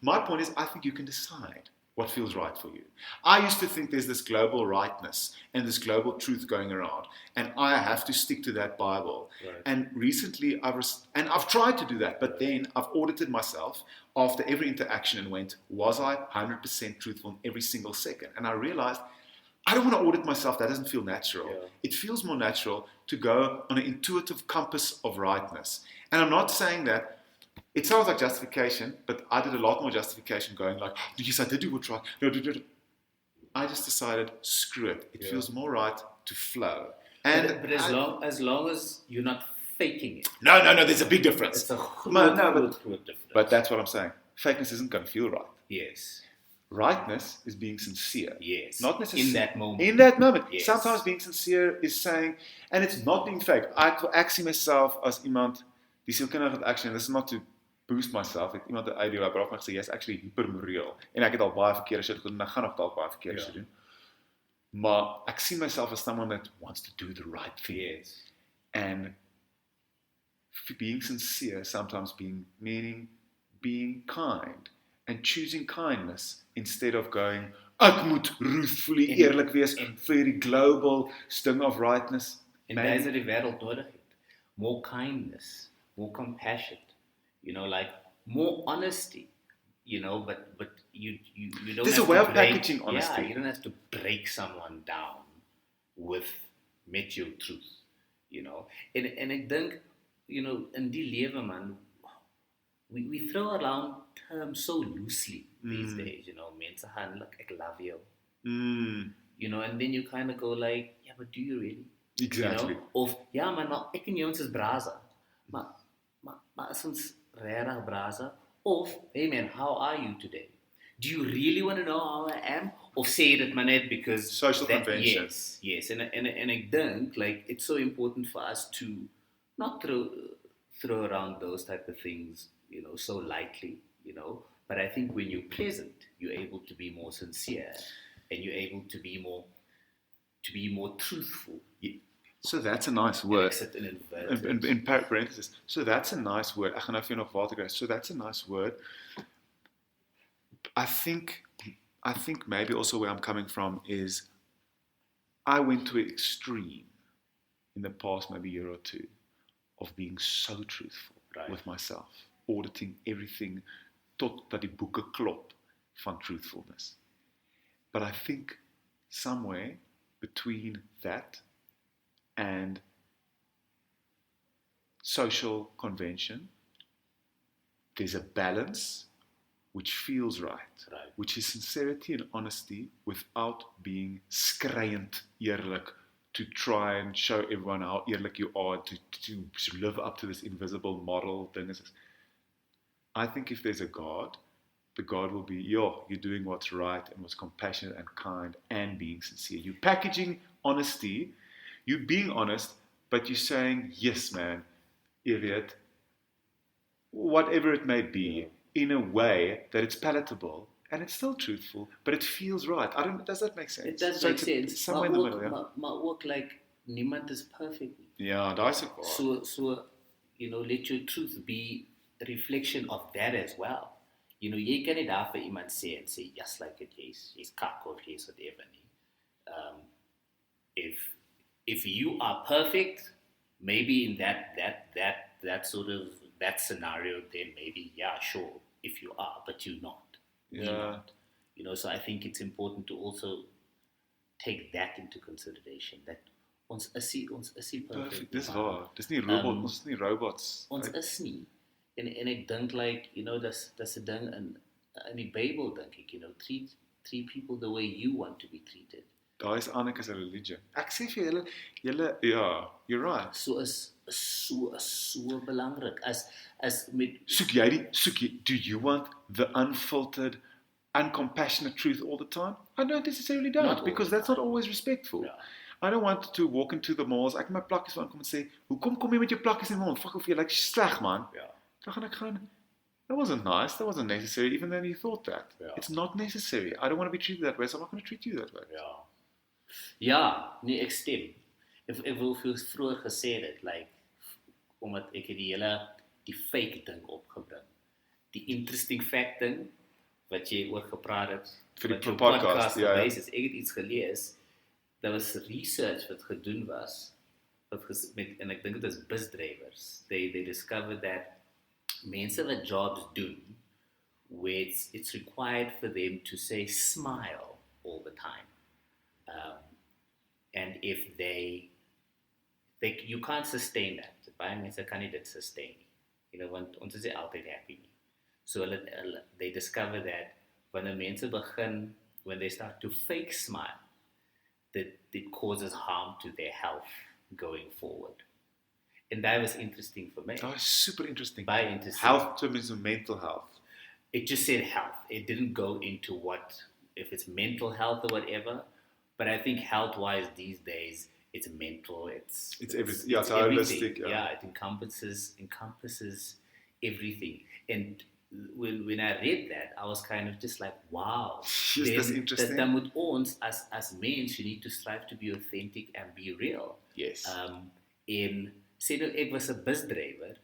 my point is, I think you can decide what feels right for you. I used to think there's this global rightness and this global truth going around, and I have to stick to that Bible. Right. And recently, I've tried to do that, but then I've audited myself after every interaction and went, was I 100% truthful in every single second? And I realized, I don't want to audit myself. That doesn't feel natural. Yeah. It feels more natural to go on an intuitive compass of rightness. And I'm not saying that it sounds like justification, but I did a lot more justification going like, yes, I did do what's right. No. I just decided, screw it. It feels more right to flow. And but as long as you're not faking it. No, there's a big difference. It's a groot difference. But that's what I'm saying. Fakeness isn't going to feel right. Yes. Rightness is being sincere. Yes. Not necessarily in that moment. In that moment. Yes. Sometimes being sincere is saying, and it's not being fake. Ek sien myself as iemand die sielkundige action, this is not to boost myself. Ek iemand 'n idea, hy braaf my gesê, jy's actually hypermoreel. En ek het al baie verkeerde shit gedoen en ek gaan nog dalk baie verkeerde shit doen. Maar ek sien myself as someone that wants to do the right thing. Yes. And being sincere sometimes meaning being kind and choosing kindness instead of going, ek moet truthfully eerlik wees vir die global sting of rightness. En dis wat die wêreld nodig het. More kindness, more compassion, like more honesty, but you don't There's have a way to of packaging honesty. Yeah, you don't have to break someone down met your truth, En ek dink, in die lewe man, we throw around terms so loosely these days, mense gaan, look, ek love you. And then you kind of go like, yeah, but do you really? Exactly. Of, ja, maar ek en jy ons is braza. Maar is ons regtig braza? Of, hey man, how are you today? Do you really want to know how I am? Of say dit maar net because social convention. Yes. And ek dink, like, it's so important for us to not throw around those type of things, so lightly, But I think when you're present, you're able to be more sincere and you're able to be more truthful. So that's a nice word. In parentheses. So that's a nice word. Ek gaan nou vir jou nog water kry. So that's a nice word. I think maybe also where I'm coming from is I went to an extreme in the past maybe year or two of being so truthful with myself, auditing everything tot dat die boeke klop van truthfulness. But I think somewhere between that and social convention. There's a balance which feels right, which is sincerity and honesty without being schreiend eerlik, to try and show everyone how eerlik you are, to live up to this invisible model thing. I think if there's a God, the God will be, you're doing what's right and what's compassionate and kind and being sincere. You're packaging honesty, you're being honest, but you're saying, yes man, jy weet, whatever it may be, in a way that it's palatable and it's still truthful, but it feels right. Does that make sense? It does make sense. Somewhere in the middle, yeah. Maar ook like niemand is perfect. Ja, daai is ook waar. So let your truth be a reflection of that as well. Jy kan nie daar vir iemand sê en sê yes like it is, jy's kak of jy's whatever nie. If you are perfect, maybe in that sort of that scenario, then maybe sure, if you are, but you're not. Yeah. So I think it's important to also take that into consideration, that ons is nie perfect. Dis waar. Dis nie robots, ons is nie robots. Ons is nie. En ek dink like, dis 'n ding in die Bybel dink ek, treat people the way you want to be treated. Daai is eintlik as 'n religion. Ek sê vir julle, ja, you're right. So is so belangrik as met do you want the unfiltered, uncompassionate truth all the time? I don't necessarily don't, because that's not always respectful. Yeah. I don't want to walk into the malls, ek my plakkies van kom en sê, hoekom kom jy met jou plakkies in die mond? Fuck of jy like sleg man. Ja. Dan gaan ek gaan, that wasn't nice, that wasn't necessary, even though you thought that. Yeah. It's not necessary. I don't want to be treated that way, so I'm not going to treat you that way. Ja, nee, ek stem. Ek wil veel vroeër gesê het, like, omdat ek die fake ding opgebring. Die interesting fact ding, wat jy oor gepraat het, Vir die wat jou podcast, ja. gewys is. Ek het iets gelees, daar was research wat gedoen was, en ek dink dit is busdrywers. They discovered that mense wat jobs doen, where it's required for them to say smile all the time. And if you can't sustain that. Baie mense kan nie dit sustain nie. Want ons is nie altyd happy nie. So they discover that wanneer mense begin, when they start to fake smile, that it causes harm to their health going forward. And that was interesting for me. That was super interesting. Baie interesting. Health terms of mental health. It just said health. It didn't go into if it's mental health or whatever. But I think health-wise these days, it's mental, it's everything. Yeah, it's everything. holistic. Yeah. It encompasses everything. And when I read that, I was kind of just like, wow. That's interesting. Dat moet ons, as mens, you need to strive to be authentic and be real. Yes. En sê nou, ek was 'n busdrywer,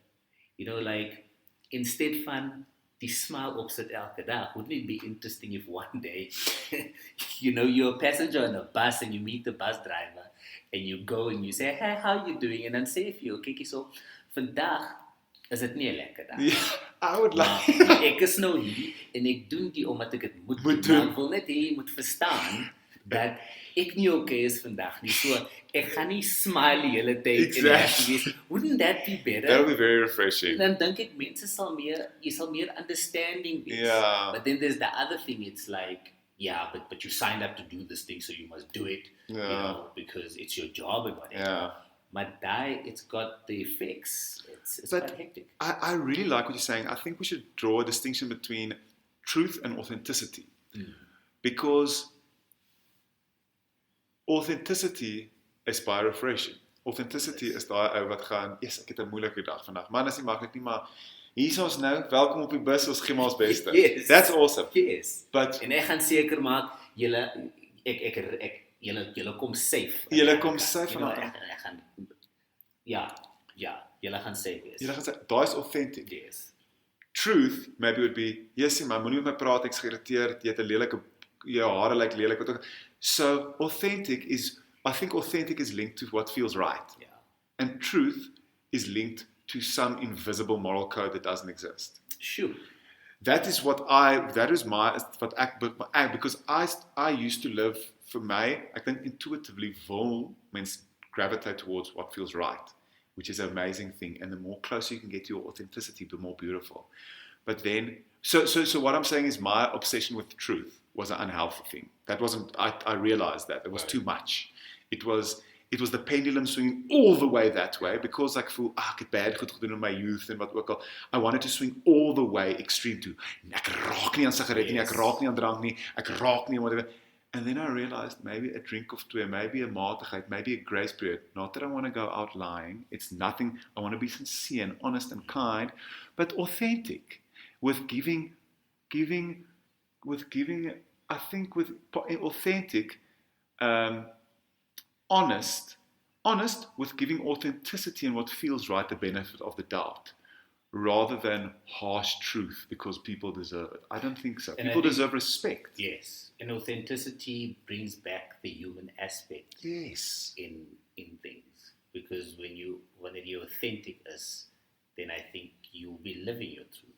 like, instead van die smile opsit elke dag, wouldn't it be interesting if one day, you're a passenger on a bus and you meet the bus driver and you go and you say, hey, how you doing? And dan sê jy vir jou, kykie so, vandag is dit nie 'n lekker dag. Yeah, I would like. Ek is nou hier en ek doen die omdat ek dit moet doen. Maar ek wil net hê jy moet verstaan dat ek nie okay is vandag nie. So ek gaan nie smile die hele tyd en happy wees. Wouldn't that be better? That would be very refreshing. En dan dink ek mense jy sal meer understanding wees. Yeah. But then there's the other thing, it's like, yeah, but you signed up to do this thing, so you must do it, because it's your job and whatever. Yeah. But it's got the effects. It's But quite hectic. I really like what you're saying. I think we should draw a distinction between truth and authenticity. Because authenticity is baie refreshing. Authenticity is daai ou wat gaan, yes, ek het 'n moeilike dag vandag. Man, is nie maklik nie, maar hier is ons nou. Welkom op die bus, ons gee maar ons beste. Yes. That's awesome. Yes. But En ek gaan seker maak julle kom safe. Julle kom safe vandag. vandag. Ek gaan julle gaan safe wees. jy gaan sê, daai is authentic. Yes. Truth maybe would be, yes, man, moenie met my praat, ek's geïrriteerd, jy het 'n lelike, jou hare lyk lelik, wat ook. So I think authentic is linked to what feels right. Yeah. And truth is linked to some invisible moral code that doesn't exist. Sure. Because I used to live, vir my, ek dink intuitively wil mens gravitate towards what feels right. which is an amazing thing. And the more closer you can get to your authenticity, the more beautiful. But then, so what I'm saying is my obsession with truth was an unhealthy thing. That wasn't, I realized that. It was too much. It was the pendulum swinging all the way that way, because ek voel, ek het baie goed gedoen in my youth en wat ook al. I wanted to swing all the way extreme to, ek raak nie aan sigaret nie, ek raak nie aan drank nie, ek raak nie aan whatever. And then I realized maybe a drink of twee, maybe a matigheid, maybe a grace period. Not that I want to go out lying. It's nothing. I want to be sincere and honest and kind, but authentic. With giving, I think with authentic, honest with giving authenticity and what feels right, the benefit of the doubt, rather than harsh truth because people deserve it. I don't think so. People deserve respect. Yes, and authenticity brings back the human aspect. Yes. In things, because when you're authentic is, then I think you'll be living your truth.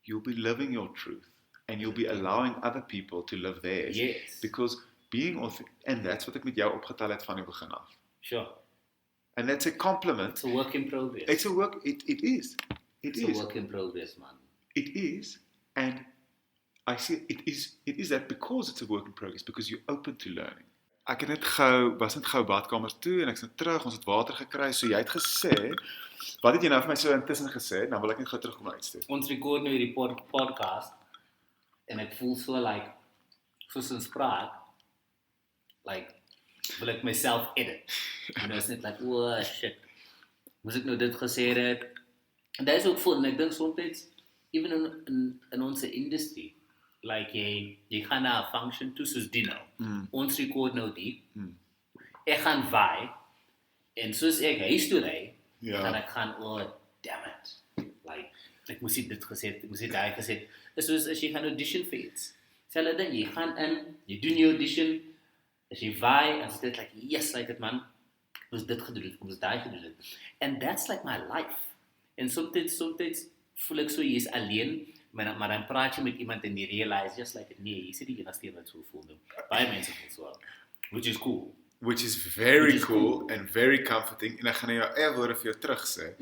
You'll be living your truth, and you'll be allowing other people to live theirs. Yes. Because being authentic, and that's wat ek met jou opgetel het van die begin af. Sure. And that's a compliment. It's a work in progress. It's a work. It is. It's a work in progress, man. It is, and I see it is that because it's a work in progress, because you're open to learning. Ek het was net gou badkamer toe en ek's net terug, ons het water gekry, so jy het gesê, wat het jy nou vir my so intussen gesê, nou wil ek net gou terugkom na iets toe. Ons record nou hierdie podcast, en ek voel so like, soos in spraak, like, wil ek myself edit. En nou is net like, oh shit, moes ek nou dit gesê het. En dat is ook voor, en ek dink soms, even in onze industrie, like jy gaan na 'n function toe soos die nou. Ons record nou die. Ek gaan vaai, en soos ek huis toe ry, dan ek gaan, oh damn it, like, ek moes dit gesê het, ek moes dit daai gesê het. Dis soos as jy gaan audition vir iets. Selfde ding, jy gaan in, jy doen jou audition, as jy vaai, en dit like, yes, like it man, ek moes dit gedoen het, ek moes daai gedoen het. And that's like my life. En soms voel ek so, jy is alleen, maar dan praat jy met iemand en jy realize, just like, nee, jy sê die enigste wat so voel nou. Baie mense voel so, which is cool. Which is very cool and very comforting, en ek gaan jou eie woorde vir jou terug sê.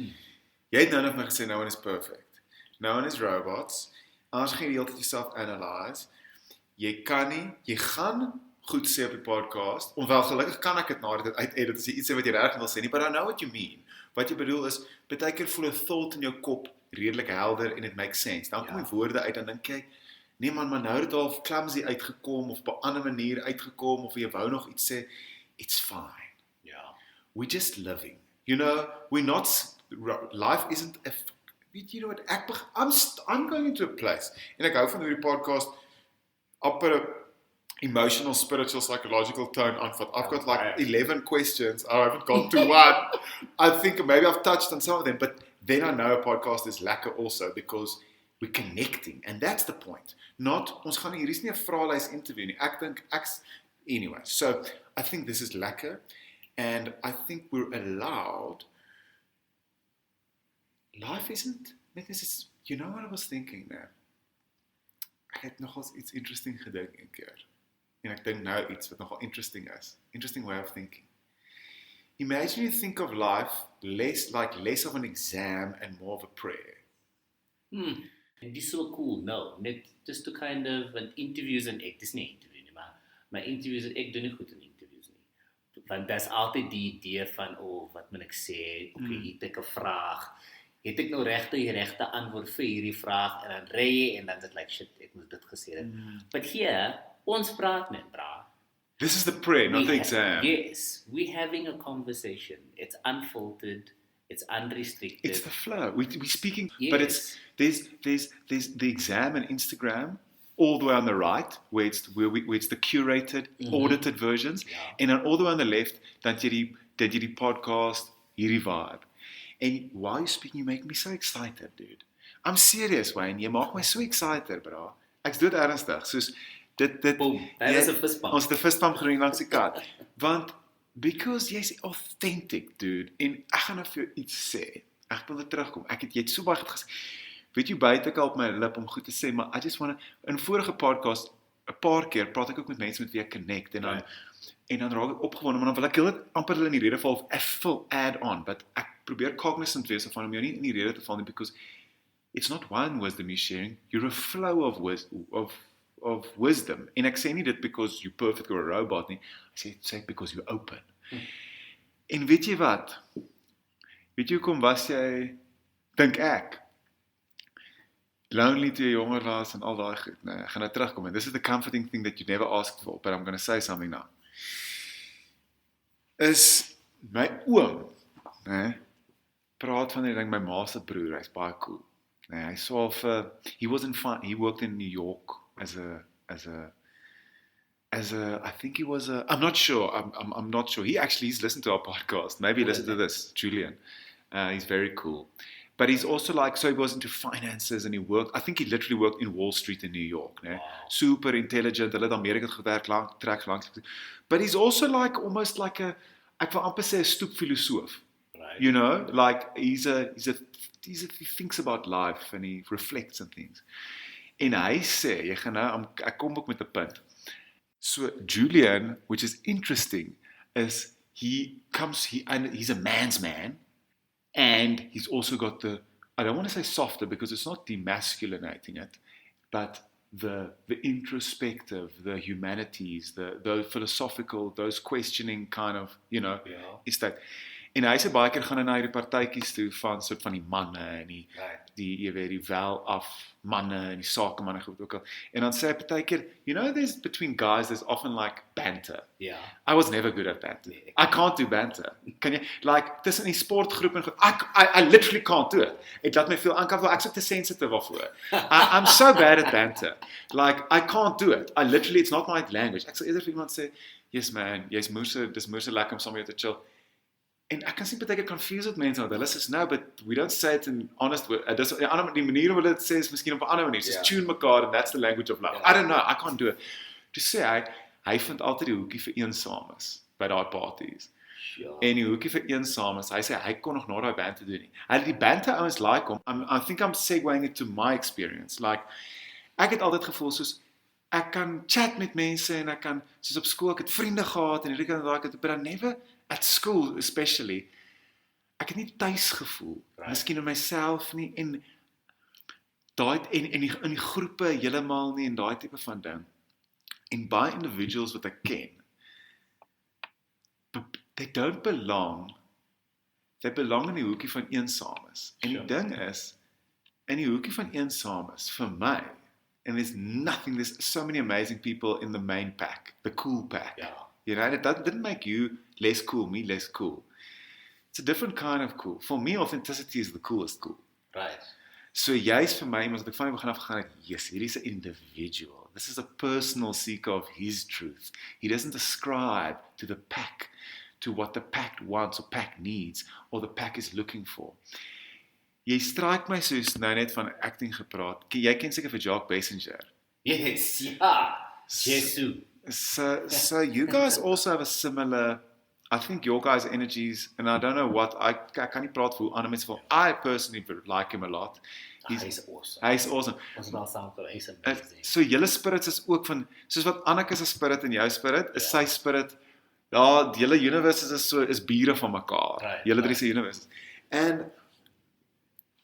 Jy het nou net my gesê, no one is perfect. No one is robots. Anders gaan jy die hele tyd jezelf analyse. Jy gaan goed sê op die podcast, onwel gelukkig kan ek het na dit uit-edit, as jy iets sê wat jy reg wil sê nie, but I know what you mean. Wat jy bedoel is, baie keer voel 'n thought in jou kop redelik helder en it makes sense. Dan kom die woorde uit en dan dink jy, nee man, maar nou het dit al clumsy uitgekom of op 'n ander manier uitgekom of jy wou nog iets sê. It's fine. Ja. We're just living. You know, we're not, life isn't a, you know what, I'm going into a place, en ek hou van hierdie podcast amper 'n emotional, spiritual, psychological tone aanvat. I've got like 11 questions. I haven't got to one. I think maybe I've touched on some of them, but then I know a podcast is lekker also because we're connecting, and that's the point. Not, ons gaan hier is nie 'n vraelys interview nie. Ek dink, anyway, so I think this is lekker, and I think we're allowed, life isn't, you know what I was thinking now? Ek het nogals iets interesting gedink een keer. En ek dink nou iets wat nogal interesting is. Interesting way of thinking. Imagine you think of life less of an exam and more of a prayer. And this is so cool, no. Net just to kind of, want interviews en ek, dis nie interview nie, maar my interviews, ek doen nie goed in interviews nie. Want dat is altyd die idee van, wat moet ek sê, hier het ek 'n vraag, het ek nou die regte antwoord vir hierdie vraag, en dan ry jy, en dan is it like, shit, ek moet dit gesê het. But here, ons praat net, bra. This is the prayer, not the exam. Yes, we're having a conversation. It's unfiltered, it's unrestricted. It's the flow. We're speaking, but there's the exam and Instagram all the way on the right, where it's the curated, audited versions, and then all the way on the left, dan jy die podcast, hierdie vibe. And while you're speaking, you make me so excited, dude. I'm serious, Wayne. Jy maak my so excited, bro. Ek's dood ernstig. Soos dit boom, dat is 'n vispam. Ons het 'n vispam gedoen langs die kat. Want because jy's authentic, dude. En ek gaan nou vir jou iets sê. Ek wil weer terugkom. Jy het so baie goed gesê. Weet jy, buite ek op my lip om goed te sê, maar I just wanna, in vorige podcast 'n paar keer praat ek ook met mense met wie ek connect, en dan raak ek opgewonde, maar dan wil ek heel amper hulle in die rede val of ek wil add on, but ek probeer cognizant wees van om jou nie in die rede te val nie, because it's not one wisdom you're sharing, you're a flow of wisdom. En ek sê nie dit because you're perfect or a robot nie, ek sê because you're open. En weet jy wat? Weet jy hoekom was jy, dink ek, lonely toe jy jonger was en al daai goed? Nee, ek gaan nou terugkom. And this is the comforting thing that you never asked for, but I'm going to say something now. Is my oom, nee, praat van die ding, my ma se broer, hy's baie cool. Nee, hy swaal vir, he worked in New York as a I think he was I'm not sure, I'm not sure. He's listened to our podcast. Maybe he listened to this, Julian. He's very cool. But he's also like, so he was into finances and I think he literally worked in Wall Street in New York. Wow. Super intelligent, hulle het Amerika gewerk, trek langs. But he's also like, almost like ek wil amper sê 'n stoepfilosoof. Right. You know, like he thinks about life and he reflects on things. En hy sê, ek kom ook met 'n punt. So Julian, which is interesting, is he's a man's man, and he's also got I don't want to say softer because it's not demasculinating it, but the introspective, the humanities, the philosophical, those questioning kind of, is that. En hy sê baie keer gaan hy na hierdie partytjies toe van soort van die manne en die jy weet die wel af manne en die sakemanne goed ook al. En dan sê hy baie keer, there's between guys there's often like banter. Yeah. I was never good at banter. Nee, I can't do banter. Kan jy like tussen die sportgroep en I literally can't do it. Ek laat my feel ek so te sensitive daarvoor. I'm so bad at banter. Like I can't do it. It's not my language. Ek sal eerder vir iemand sê, "Yes man, dis moeë lekker om saam met jou te chill." En ek kan sien baie keer confuse met mense, want hulle sê, no, but we don't say it in honest way. Die manier hoe hulle dit sê is miskien op 'n ander manier. Just tune mekaar, and that's the language of love. I don't know, I can't do it. To sê hy vind altyd die hoekie vir eensames by daai parties. En die hoekie vir eensames, hy sê hy kon nog na daai band te doen nie. Hy het die band ouens like hom. I think I'm segueing it to my experience. Like ek het altyd gevoel soos ek kan chat met mense en ek kan soos op skool ek het vriende gehad en hierdie kan daai but I never at school especially, ek het nie tuis gevoel, miskien in myself nie, en in die groepe heeltemal nie, en daai tipe van ding. En baie individuals wat ek ken, they don't belong, they belong in die hoekie van eensames. En die ding is, in die hoekie van eensames, vir my, and there's so many amazing people in the main pack, the cool pack. Yeah. It didn't make you less cool, me less cool. It's a different kind of cool. For me, authenticity is the coolest cool. Right. So juist vir my, as ek van die begin af gegaan het, yes, hierdie is 'n individual. This is a personal seeker of his truth. He doesn't ascribe to the pack, to what the pack wants or pack needs, or the pack is looking for. Jy strike my soos nou net van acting gepraat. Jy ken seker vir Jacques Bessenger. Yes, ja. Jesus. So you guys also have a similar, I think your guys' energies, and I don't know what, I kan nie praat vir hoe ander mense voel. I personally like him a lot. He's awesome. Hy's awesome. Ons wel saam kom, hy's amazing. So julle spirits is ook van, soos wat Anneke se spirit en jou spirit, is sy spirit, die hele universe is bure van mekaar. Julle drie se universe. And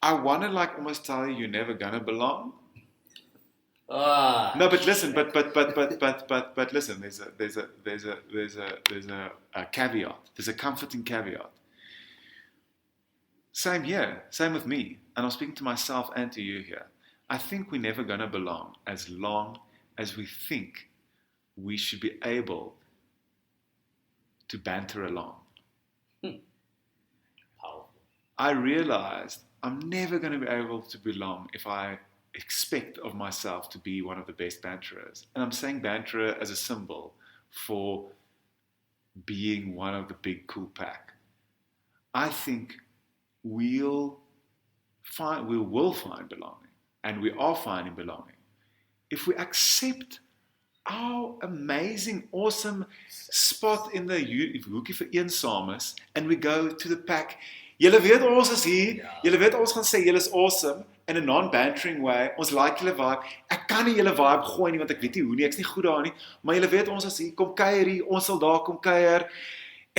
I want to like almost tell you, you're never gonna belong. No, but listen, but listen. There's a caveat. There's a comforting caveat. Same here. Same with me. And I'm speaking to myself and to you here. I think we're never gonna belong as long as we think we should be able to banter along. Powerful. I realized I'm never going to be able to belong if I expect of myself to be one of the best banterers. And I'm saying banterer as a symbol for being one of the big cool pack. I think we will find belonging, and we are finding belonging, if we accept our amazing, awesome spot in the hoekie vir eensames, and we go to the pack. Julle weet ons is hier, julle weet ons gaan sê julle is awesome, in a non-bantering way, ons like julle vibe, ek kan nie julle vibe gooi nie, want ek weet nie hoe nie, ek's nie goed daar nie, maar julle weet ons is hier, kom kuier hier, ons sal daar kom kuier,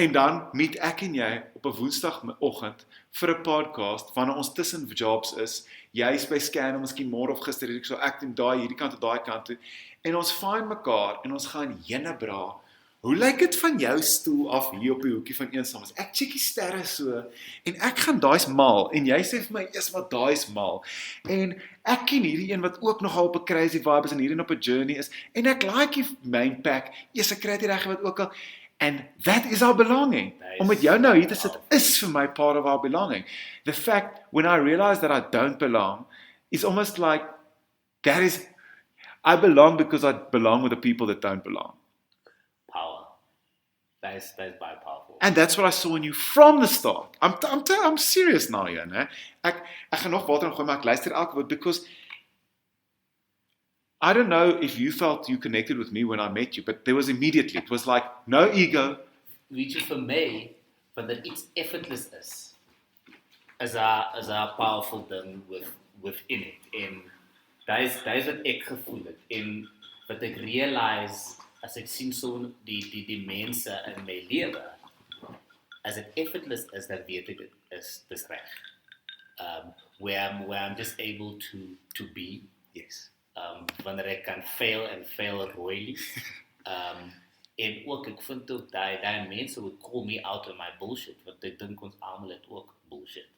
En dan meet ek en jy op 'n woensdagoggend vir 'n podcast wanneer ons tussen jobs is. Jy's by scan, miskien môre of gister, ek so ek doen daai hierdie kant tot daai kant toe. En ons find mekaar en ons gaan heenebra. Hoe lyk dit van jou stoel af hier op die hoekie van eensaam? Ek check die sterre so en ek gaan daai's mal en jy sê vir my eers wat daai's mal. En ek ken hierdie een wat ook nogal op 'n crazy vibe is en hierdie op 'n journey is en ek like die main pack. Eers ek kry dit reg wat ook al. And that is our belonging. Om met jou nou hier te sit is vir my part of our belonging. The fact when I realize that I don't belong is almost like that is I belong because I belong with the people that don't belong. Power. That's by powerful. And that's what I saw in you from the start. I'm serious now, you know. Ek gaan nog water ingooi, maar ek luister elke woord because I don't know if you felt you connected with me when I met you, but there was immediately, it was like, no ego. Weet jy, vir my, want dat iets effortless is a powerful ding within it. En dat is wat ek gevoel het. En wat ek realize, as ek sien so die mense in my lewe, as it effortless is, dan weet ek dit is dis reg. Where I'm just able to be. Yes. Wanneer ek kan fail royally. En ook, ek vind ook die mense would call me out on my bullshit, want ek dink ons almal het ook bullshit.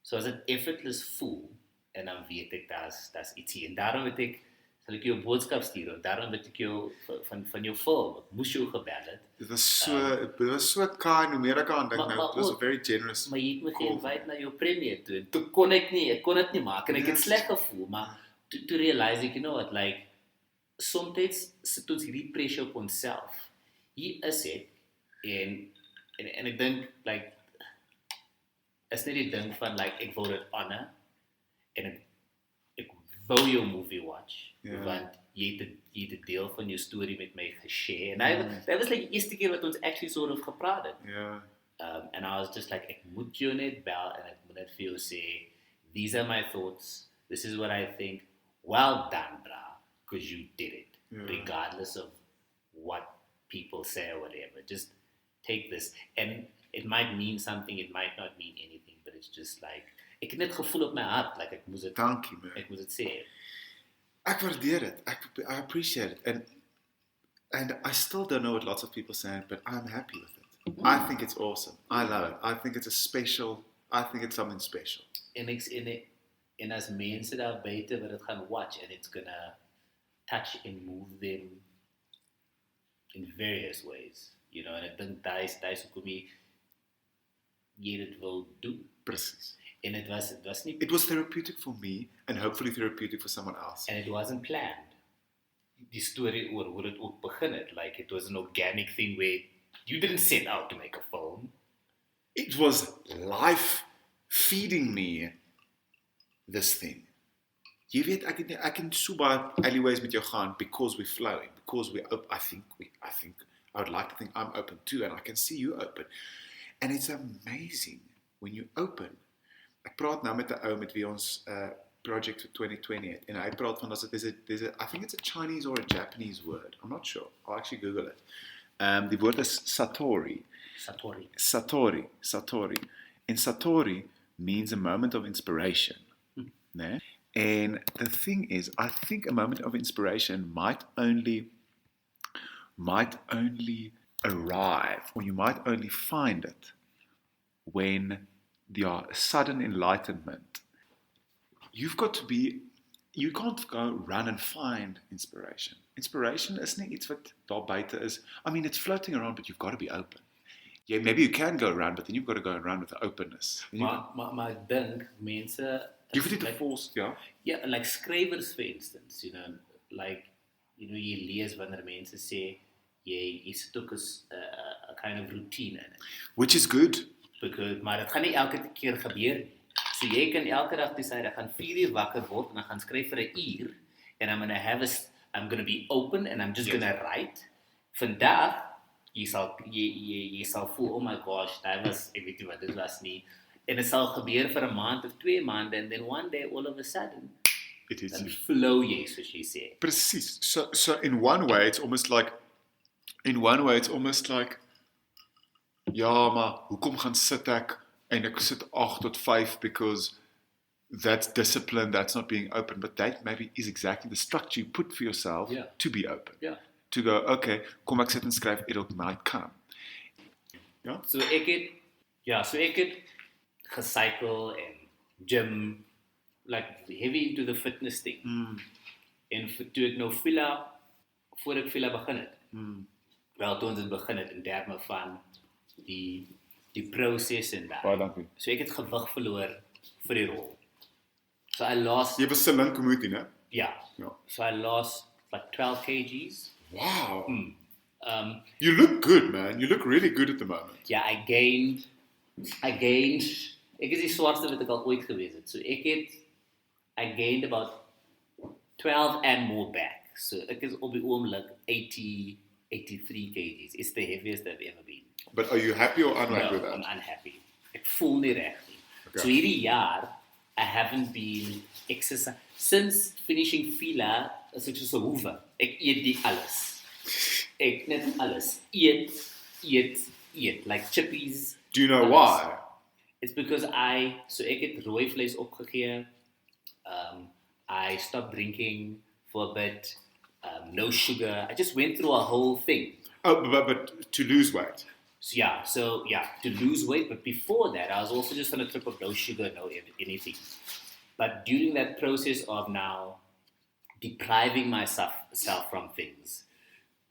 So as dit effortless voel, en dan weet ek, daar's iets hier. En daarom sal ek jou 'n boodskap stuur, en daarom het ek jou van jou film, ek moes jou gebel het. Dit was so kind, hoe meer ek aan dink nou, it was a very generous. Maar jy het my ge-invite na jou premiere toe, en toe kon dit nie maak, en ek het sleg gevoel, maar toe realize ek, you know what, like, soms sit ons hierdie pressure op onsself. Hier is ek, en ek dink, like, is net die ding van, like, ek wil dit honor, en ek wou jou movie watch, want jy het 'n deel van jou storie met my geshare, en dat was like die eerste keer wat ons actually sort of gepraat het. And I was just like, ek moet jou net bel, en ek moet net vir jou sê, these are my thoughts, this is what I think, well done, bra, because you did it, regardless of what people say or whatever, just take this, and it might mean something, it might not mean anything, but it's just like, ek het net gevoel op my hart, like ek moes dit sê. Ek waardeer dit. I appreciate it. And I still don't know what lots of people say, but I'm happy with it. I think it's awesome. I love it. I think it's something special. En as mense daar buite wat dit gaan watch, and it's gonna touch and move them in various ways, you know, en ek dink daai hoekom jy dit wil doen. Precies. En it was nie... It was therapeutic for me, and hopefully therapeutic for someone else. And it wasn't planned. Die story oor hoe dit ook begin het, like it was an organic thing where you didn't set out to make a film. It was life feeding me this thing. Jy weet, ek kan so baie alleyways met jou gaan because we're flowing, because we're open. I would like to think I'm open too, and I can see you open. And it's amazing when you open. Ek praat nou met 'n ou met wie ons project for 2020 het, en hy praat van there's a I think it's a Chinese or a Japanese word. I'm not sure. I'll actually Google it. Die woord is Satori. And Satori means a moment of inspiration. Né? And the thing is, I think a moment of inspiration might only arrive, or you might only find it when there are sudden enlightenment. You can't go run and find inspiration. Inspiration is nie iets wat daar buite is. I mean, it's floating around, but you've got to be open. Yeah, maybe you can go around, but then you've got to go around with the openness. Maar ek dink mense... You hoef dit te force, ja. Yeah, like skrywers, for instance, you know, like, you know, jy lees wanneer mense sê, jy sit ook as a kind of routine in it. Which is good. Maar dit gaan nie elke keer gebeur nie. So jy kan elke dag decide, ek gaan 4 uur wakker word, en ek gaan skryf vir 1 uur, and I'm gonna be open, and I'm just gonna write. Vandag, jy sal voel, oh my gosh, ek weet nie wat dit was nie, en het sal gebeur vir 1 maand of 2 maande, and then one day, all of a sudden, dan flow jy, soos jy sê. Precies. So in one way, it's almost like Ja, maar hoekom gaan sit ek en ek sit 8 tot 5 because that's discipline, that's not being open, but that maybe is exactly the structure you put for yourself Yeah. to be open. Yeah. To go, okay, kom ek sit en skryf, it might come. Ja? So ek het gecycle en gym, like heavy into the fitness thing. En toe ek nou voor ek fila begin het, wel toe ons het begin het in terme van die proses en daar. Baie dankie. So ek het gewig verloor vir die rol. So I lost, Jy was Slim Community, né? yeah. Ja. So I lost like 12 kgs. Wow. You look good, man. You look really good at the moment. Yeah, I gained, ek is die swaarste wat ek al ooit gewees het. So I gained about 12 and more back. So ek is op die oomblik 83 kgs. It's the heaviest I've ever been. But are you happy or unhappy with No, that? I'm unhappy. Ek voel nie reg nie. Okay. So hierdie jaar, I haven't been exercising. Since finishing fila, is ek soos 'n hoewe. Ek eet die alles. Ek net alles. Eet. Like chippies. Do you know alles. why? It's because ek het rooi vlees opgegee. I stopped drinking for a bit. No sugar. I just went through a whole thing. Oh, but to lose weight. So to lose weight. But before that, I was also just on a trip of no sugar, no anything. But during that process of now depriving myself from things,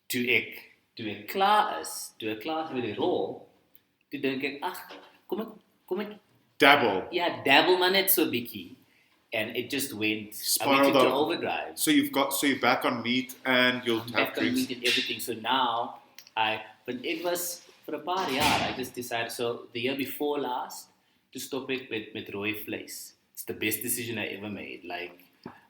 toe ek klaar is met die rol, toe dink ek, kom ek Dabble. yeah, dabble maar net so bietjie. And it just went, Spiraled I went into out. overdrive. So you're back on meat and you'll have Back on drinks. meat and everything. So now, but it was for a paar jaar, I just decided, so the year before last, to stop it with rooi vlees. It's the best decision I ever made. Like,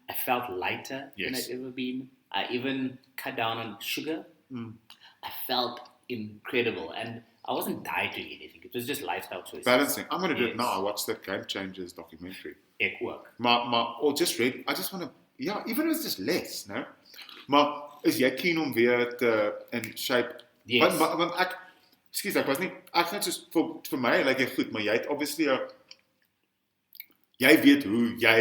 I felt lighter than Yes. I've ever been. I even cut down on sugar. I felt incredible. And I wasn't dieting anything. It was just lifestyle choices. Balancing. I'm going to do it Yes. now. I watched that Game Changers documentary. Ek ook. Or just read. I just want to, even if it's just less, no? Maar is jy keen om weer te in shape? Yes. Want ek was nie, ek net soos vir my lyk jy goed, maar jy het obviously jy weet hoe jy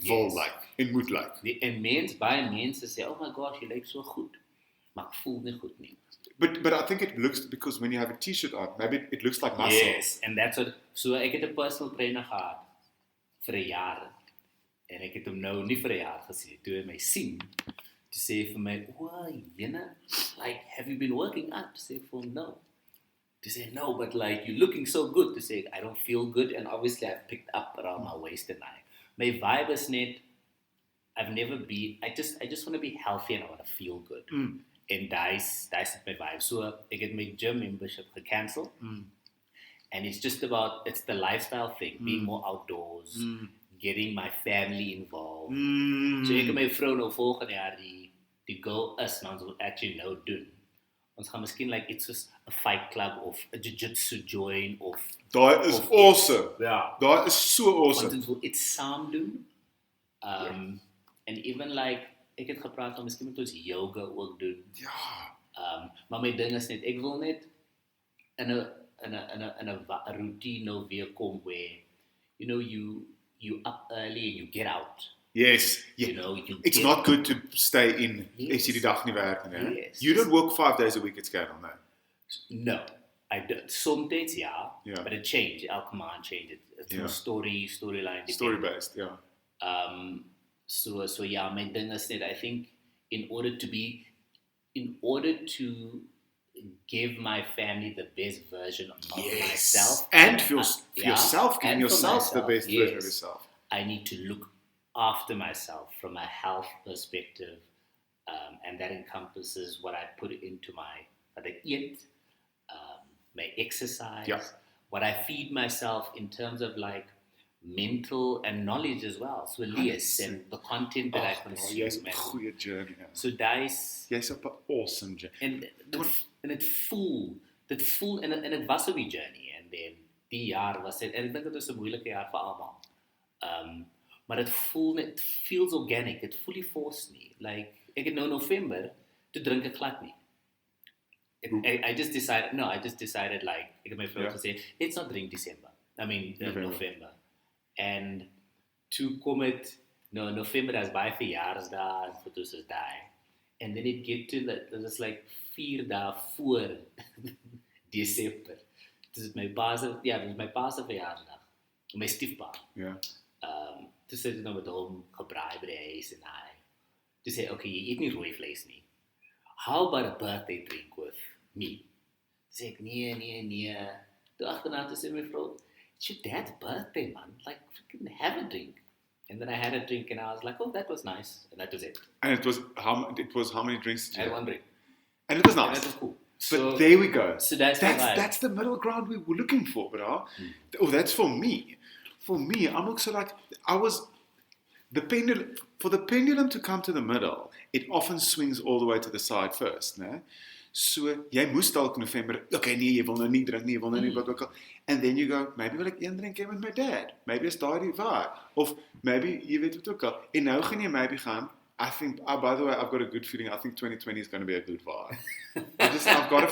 wil Yes. lyk en moet lyk. En baie mense sê, oh my gosh, jy lyk so goed. Maar ek voel nie goed nie. But I think it looks, because when you have a t-shirt on, maybe it looks like muscle. Yes, and that's what, so ek het 'n personal trainer gehad vir 'n jaar. En ek het hom nou nie vir 'n jaar gesien. Toe hy my sien, toe sê hy vir my, "Wow, Jena, like, have you been working out?" Toe sê ek vir hom, "No." Toe sê hy, "No, but like, you're looking so good." Toe sê ek, "I don't feel good, and obviously I've picked up around my waist and my vibe is net, I've never been, I just want to be healthy and I want to feel good." En dis my vibe. So ek het my gym membership gecancel. And it's just about, it's the lifestyle thing, being more outdoors, getting my family involved. So ek en my vrou nou volgende jaar die goal is, nou ons wil actually nou doen. Ons gaan miskien like iets soos 'n fight club of 'n jiu-jitsu join of Daai is of awesome. ja, Daai is so want awesome. ons wil iets saam doen. And even like ek het gepraat om miskien moet ons yoga ook doen. Ja. Maar my ding is net, ek wil net in 'n routine nou weer kom where, you know, you up early and you get out. Yes. You know, you It's get, not good to stay in Yes. as jy die dag nie werk nie, né? Yes. You don't work 5 days a week at Scandal, no. No, I don't. Sometimes, yeah, Yeah. but it changed. Elke maand changed. It's Yeah. more storyline. Story based, yeah. So yeah, my thing is that I think in order to give my family the best version of myself, And for yeah, yourself, giving and for yourself the myself, best version of yes. yourself. I need to look after myself from a health perspective, and that encompasses what I put into what I eat, my exercise, Yeah. what I feed myself in terms of like mental and knowledge as well. So lees and the content that I consume. Jy's op 'n and goeie journey. Ja. so dice Jy's op 'n awesome journey. and it voel en dit was op die journey, and then die jaar was dit, en ek dink dit was 'n moeilike jaar vir almal. Maar dit feels organic, dit voel nie forced nie. Like ek het nou November, toe drink ek glad nie. I just decided like, ek het my vrou gesê, let's not drink December. I mean, November. And toe kom het, November is baie verjaarsdae en foto's is daai. And then it get to, that is like 4 dae voor December. Dis my pa se verjaarsdag. My stiefpa. Ja. Toe sit ek nou met hom gebraai by die huis en hy. Toe sê, okay, jy eet nie rooi vlees nie. How about a birthday drink with me? Toe sê ek, nee. Toe agterna toe sê my vrou, it's your dad's birthday, man. Like, freaking have a drink. And then I had a drink and I was like, oh, that was nice. And that was it. And it was how many drinks did you I had have? 1 drink. And it was And nice. that was cool. But there we go. So that's the middle ground we were looking for, bro. Oh, that's for me. For me, I'm also like, the pendulum to come to the middle, it often swings all the way to the side first, né? So, jy moes dalk November, okay, nee, jy wil nou nie drink nie, jy wil nou nie wat ook al. And then you go, maybe wil ek 1 drink hê met my dad. Maybe is daai die waar. Of maybe, jy weet wat ook al. En nou gaan jy maybe gaan, I think, by the way, I've got a good feeling, I think 2020 is going to be a good vibe. I've got a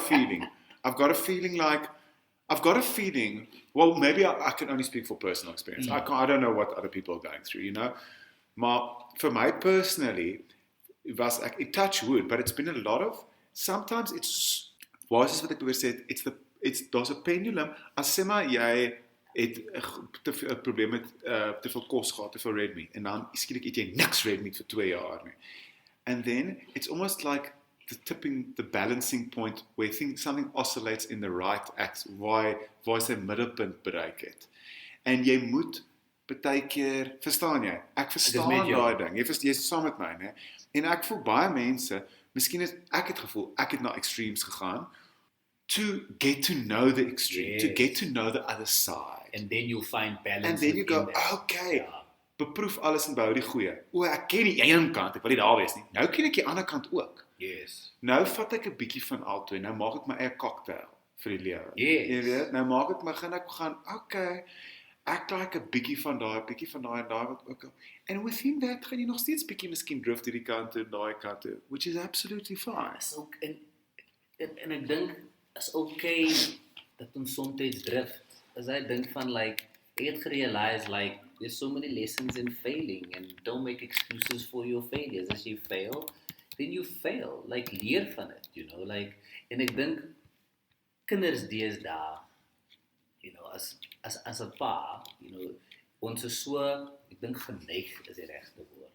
feeling. Well, maybe I can only speak for personal experience. I don't know what other people are going through, Maar for my personally, it touch wood, but it's been a lot of, sometimes it's, wat is wat ek oor sê, daar's 'n pendulum, as sê maar jy het 'n probleem met te veel kos gehad, te veel red meat, en dan skielik eet jy niks red meat vir 2 jaar nie. And then it's almost like the balancing point where something oscillates in the right act, waar sy middelpunt bereik het. En jy moet partykeer, verstaan jy? Ek verstaan daai ding. Jy is saam met my, né? En ek voel baie mense, miskien is ek het gevoel, ek het na extremes gegaan, to get to know the extreme, to get to know the other side. And then you'll find balance. And then you go, okay, beproef alles en behou die goeie. Ek ken die een kant, ek wil nie daar wees nie. Nou ken ek die ander kant ook. Yes. Nou vat ek 'n bietjie van albei, nou maak ek my eie cocktail vir die lewe. Yes. Jy weet, nou begin ek gaan, okay, ek like 'n bietjie van daai en daai wat ook al. And within that gaan jy nog steeds bietjie miskien drift hierdie kant toe, daai kant toe, which is absolutely fine. So, en ek dink is okay dat ons soms drift. As I dink van like, ek het gerealize like there's so many lessons in failing and don't make excuses for your failures. As you fail, then you fail. Like leer van it, like, en ek dink kinders deesdae, as 'n pa, ons is so, ek dink geneig is die regte woord.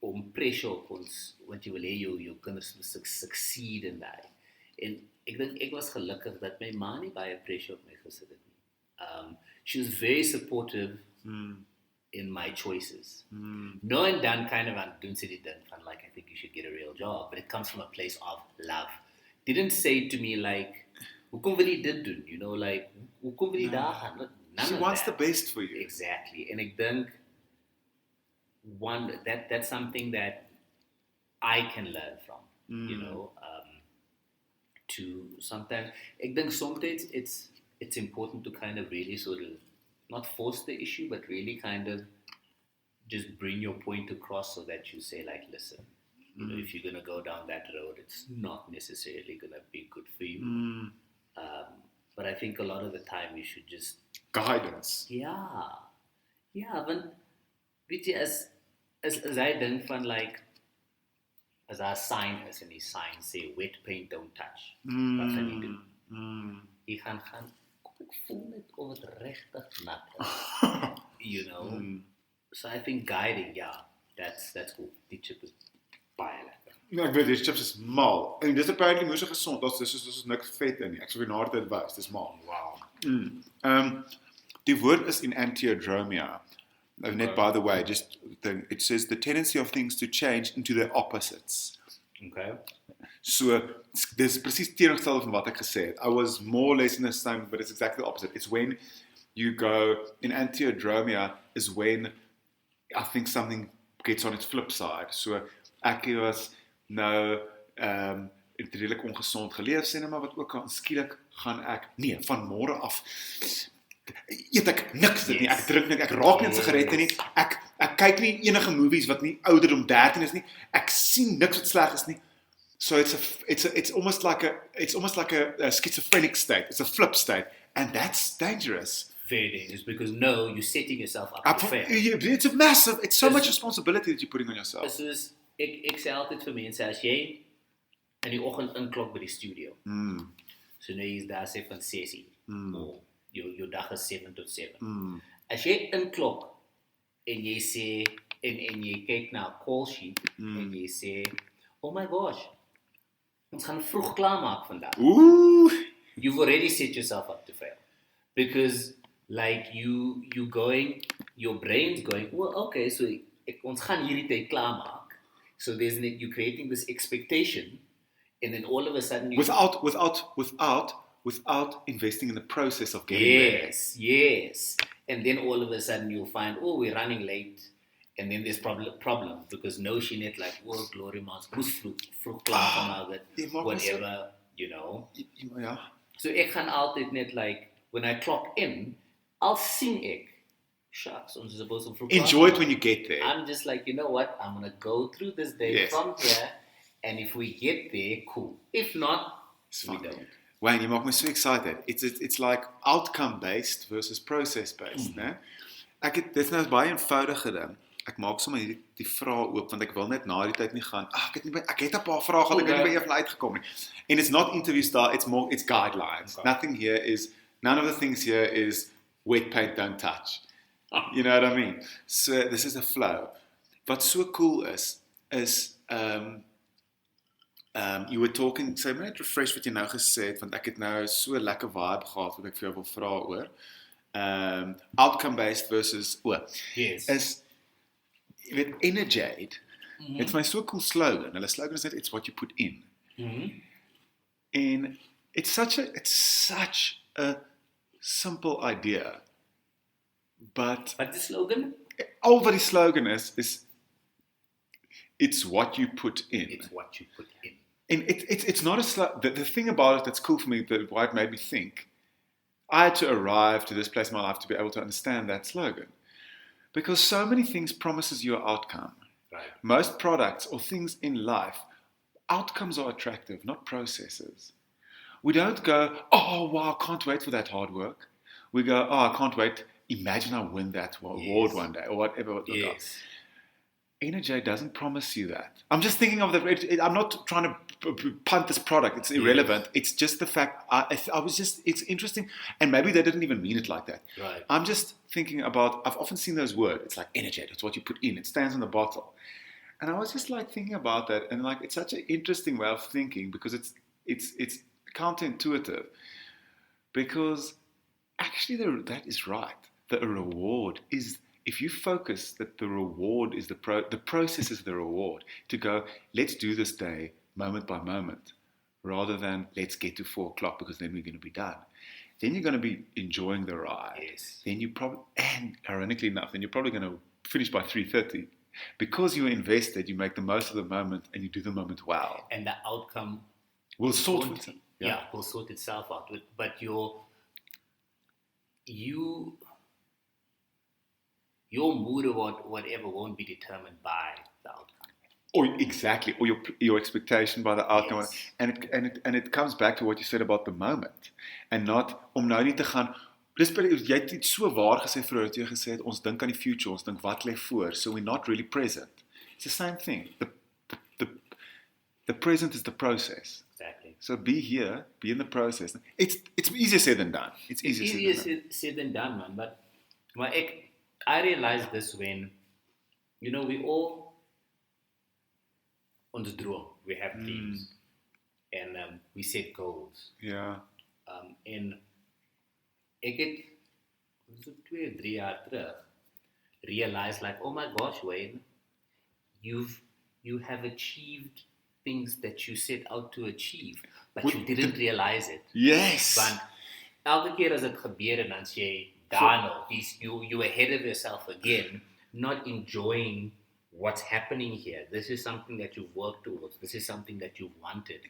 Om pressure op ons, want jy wil hê jou kinders moet succeed in daai. En ek dink ek was gelukkig dat my ma nie baie pressure op my gesit het nie. She was very supportive in my choices. No and dan kind of aan doen sy die ding van like, I think you should get a real job, but it comes from a place of love. Didn't say to me like, hoekom wil jy dit doen, like, hoekom wil jy daar gaan? She wants the best for you. Exactly. And ek dink that's something that I can learn from, to sometimes, ek dink sometimes it's important to kind of really sort of not force the issue, but really kind of just bring your point across so that you say like, listen, if you're going to go down that road, it's not necessarily going to be good for you. But I think a lot of the time you should just guidance. Ja, want weet jy, as hy dink van like, as daar 'n sign is en die sign sê wet paint don't touch, wat gaan jy doen? Jy gaan, ek voel net of het regtig nat is, So I think guiding, that's cool. Die chip is baie lekker. Ja, ek weet, die chips is mal. En dis apparently moes gesond, dis is niks vet in nie. Ek sou na dit wys, dis mal. Wow. Die woord is in antiodromia. Net by the way, it says the tendency of things to change into their opposites. Okay. So, dis presies teenoorgestel van wat ek gesê het. I was more or less in the same, but it's exactly the opposite. It's when you go, in antiodromia is when I think something gets on its flip side. So, ek was nou het redelik ongesond geleef, sê maar wat ook al, skielik gaan ek, van môre af eet ek niks dit nie, ek drink nie, ek raak nie sigarette nie, ek kyk nie enige movies wat nie ouder om 13 is nie, ek sien niks wat sleg is nie, So it's almost like a schizophrenic state. It's a flip state, and that's dangerous. Very dangerous because you're setting yourself up to fail. It's so much responsibility that you're putting on yourself. Soos ek sê altyd vir mense as jy in die oggend inklok by die studio. So nou jy's daar sê van 6:00 of jou dag is 7 tot 7. As jy inklok en jy sê en jy kyk na 'n call sheet en jy sê, "Oh my gosh, ons gaan vroeg klaarmaak vandag." Ooh. You've already set yourself up to fail. Because like you going, your brain's going, well, okay, so ons gaan hierdie tyd klaarmaak. So you're creating this expectation, and then all of a sudden without investing in the process of getting there. Yes. And then all of a sudden you'll find, oh, we're running late. And then there's problem because no she net like, oh, glory mas, vroeg klaar gemaak het, whatever, Ja. So ek gaan altyd net like, when I clock in, I'll sing ek. Shucks, ons is supposed to vroeg Enjoy it when you get there. I'm just like, you know what? I'm going to go through this day from here. And if we get there, cool. If not, we don't. Wayne, you make me so excited. It's like outcome-based versus process-based, né? Dit is nou baie eenvoudige ding. Ek maak sommer die vraag oop want ek wil net na die tyd nie gaan. Ek het 'n paar vrae gehad, ek het nie by een van uitgekom nie. And it's not interview style, it's guidelines. Okay. None of the things here is wet paint don't touch. You know what I mean? So this is a flow. Wat so cool is you were talking, so net refresh wat jy nou gesê het, want ek het nou so lekker vibe gehad wat ek vir jou wil vra oor. Outcome based versus yes. Is jy weet Energide. It's my so cool slogan. Hulle slogan is that it's what you put in. And it's such a simple idea. But the slogan? All that the slogan is it's what you put in. It's what you put in. And it's not a slogan. The thing about it that's cool for me, why it made me think, I had to arrive to this place in my life to be able to understand that slogan. Because so many things promises you an outcome. Right. Most products or things in life, outcomes are attractive, not processes. We don't go, oh, wow, I can't wait for that hard work. We go, oh, I can't wait. Imagine I win that award one day or whatever. Yes. Energy doesn't promise you that. I'm just thinking of I'm not trying to punt this product. It's irrelevant. It's just the fact. It's interesting. And maybe they didn't even mean it like that. Right. I'm just thinking about, I've often seen those words. It's like energy. It's what you put in. It stands on the bottle. And I was just like thinking about that. And like, it's such an interesting way of thinking because it's counterintuitive. Because actually that is right. The reward is, if you focus that the reward is the process is the reward, to go, let's do this day moment by moment, rather than let's get to 4:00 because then we're going to be done. Then you're going to be enjoying the ride. Yes. Then and ironically enough, then you're probably going to finish by 3:30. Because you're invested, you make the most of the moment and you do the moment well. And the outcome will sort will sort itself out. But your mood or whatever won't be determined by the outcome. Or your expectation by the outcome. Yes. And it comes back to what you said about the moment. And not om nou nie te gaan, jy het iets so waar gesê vroeër dat jy gesê het, ons dink aan die future, ons dink wat lê voor, so we're not really present. It's the same thing. The present is the process. Exactly. So be here, be in the process. It's easier said than done. It's easier said than done, man. But I realized this when, we all on the droom, we have dreams, and we set goals. Yeah. En ek het 2-3 jaar terug realized like, oh my gosh, Wayne, you have achieved things that you set out to achieve, but you didn't realize it. Yes. Want elke keer as dit gebeur en dan sê jy, Dano, you ahead of yourself again, not enjoying what's happening here. This is something that you've worked towards. This is something that you've wanted.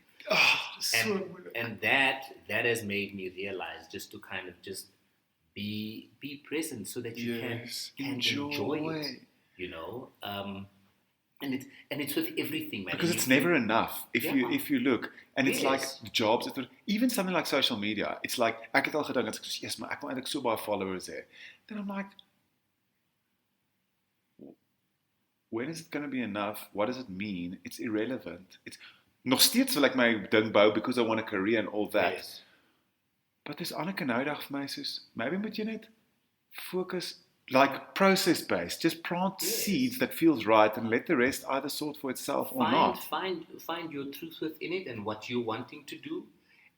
And that has made me realize just to kind of just be present so that you can enjoy it. and it's with everything, man. Because And it's you- never enough if you look, and it's like Yes. the jobs, even something like social media. It's like ek het al gedink as ek sê, yes, maar ek wil eintlik so baie followers hê. Then I'm like, when is it going to be enough? What does it mean? It's irrelevant. It's nog steeds wil ek my ding bou because I want a career and all that. Yes. But dis ander kan nou dag vir my soos, maybe moet jy net focus like process based. Just plant seeds that feels right and let the rest either sort for itself or not. Find your truth within it and what you're wanting to do,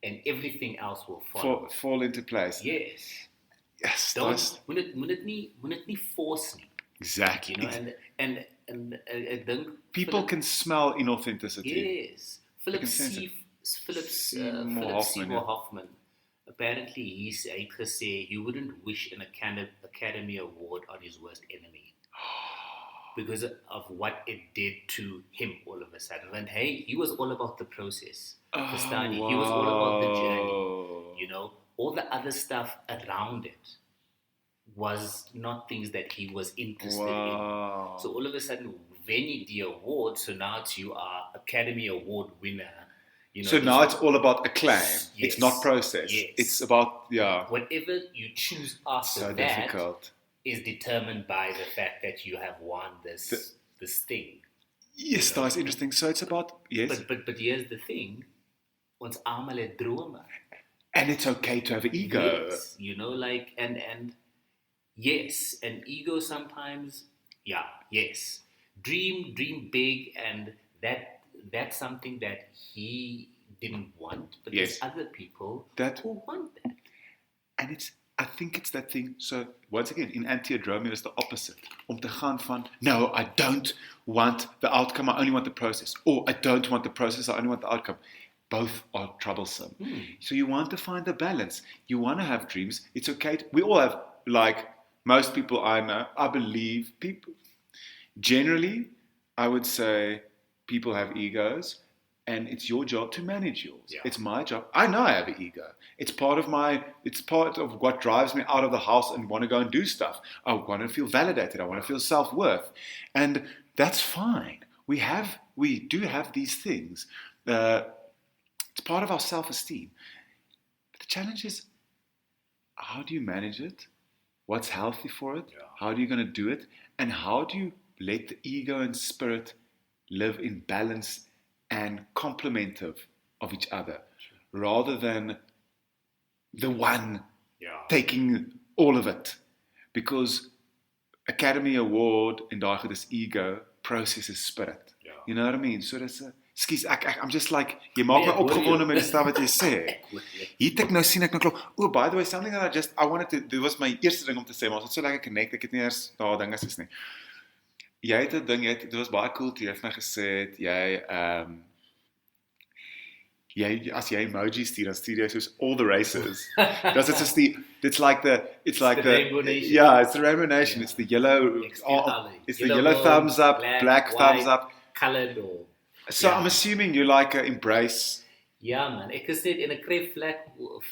and everything else will follow. Fall into place. Yes. Yes, Don't that's moet dit nie force nie. exactly. You know, and ek dink People Philip- can smell inauthenticity. Yes. Philip can sense it. Seymour Hoffman, Hoffman. Apparently, hy het gesê he wouldn't wish an Academy Award on his worst enemy because of what it did to him all of a sudden. And hey, he was all about the process. Verstaan jy? He was all about the journey. You know, all the other stuff around it was not things that he was interested Wow. in. So all of a sudden, Venny the award, so now you are Academy Award winner. You know, So now it's all about acclaim. It's Yes. not process. Yes. It's about, whatever you choose after so that difficult. is determined by the fact that you have won this thing. Yes, that's interesting. So it's about, yes. But here's the thing. Ons almal het drome. And it's okay to have an ego. Yes, you know, like and yes, and ego sometimes, yes. Dream big, and that's something that he didn't want, but Yes. there's other people That- who want that. And I think it's that thing. So once again, in anti-adromia is the opposite. Om te gaan van, no, I don't want the outcome, I only want the process. Or I don't want the process, I only want the outcome. Both are troublesome. So you want to find the balance. You want to have dreams. It's okay. We all have, like most people I know, I believe people, generally, I would say people have egos, and it's your job to manage yours. Yeah. It's my job. I know I have an ego. It's part of what drives me out of the house and want to go and do stuff. I want to feel validated. I want to feel self-worth. And that's fine. We do have these things. It's part of our self-esteem. But the challenge is, how do you manage it? What's healthy for it? Yeah. How are you going to do it? And how do you let the ego and spirit live in balance and complementive of each other, rather than the one taking all of it? Because Academy Award en daai goed is ego, process is spirit. Yeah. You know what I mean? So that's Skus, I'm just like, jy maak Nee, my ek hoor opgewonde jou. met die stuff wat jy sê. Hier het ek nou sien ek nou klop. Oh, by the way, something that I wanted to, dit was my eerste ding om te sê, maar ons het so lekker connect, ek het nie eers daar dinge is nie. Jy het 'n ding, dit was baie cool, jy het my gesê het, jy as jy emoji stuur, dan stuur jy soos all the races. That's just it's like the Rainbow Nation. Yeah, it's the Rainbow Nation. Yeah. It's the yellow, it's the yellow gold, thumbs up, black thumbs white, up. Colored or So Yeah. I'm assuming you like embrace. ja man, ek is net en ek kry vlak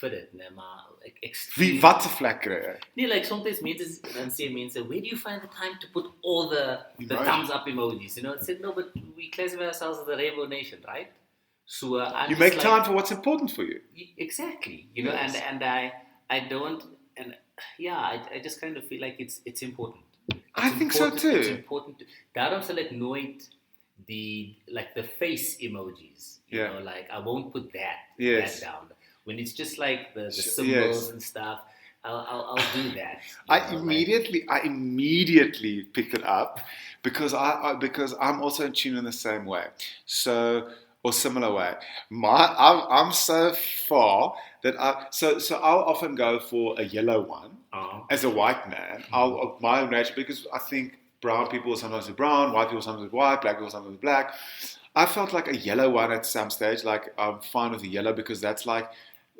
vir dit, nee, maar ek Wat 'n vlek kry jy? nee, like sometimes mense dan sê mense, where do you find the time to put all the Emoji. thumbs up emojis? You know, I said no, but we classify ourselves as the Rainbow Nation, right? So I'm You just make like, time for what's important for you. Exactly, you know, Yes. and I don't, and I just kind of feel like it's important. I think so too. It's important. Daarom sal ek nooit the face emojis. You Yeah. know, like I won't put that Yes. down. When it's just like the Yes. symbols and stuff, I'll do that. you I know, immediately picked it up because because I'm also in tune in the same way, or similar way. I'm so far that I'll often go for a yellow one as a white man. My nature, because I think brown people sometimes do brown, white people sometimes do white, black people sometimes do black. I felt like a yellow one at some stage. Like I'm fine with the yellow because that's like.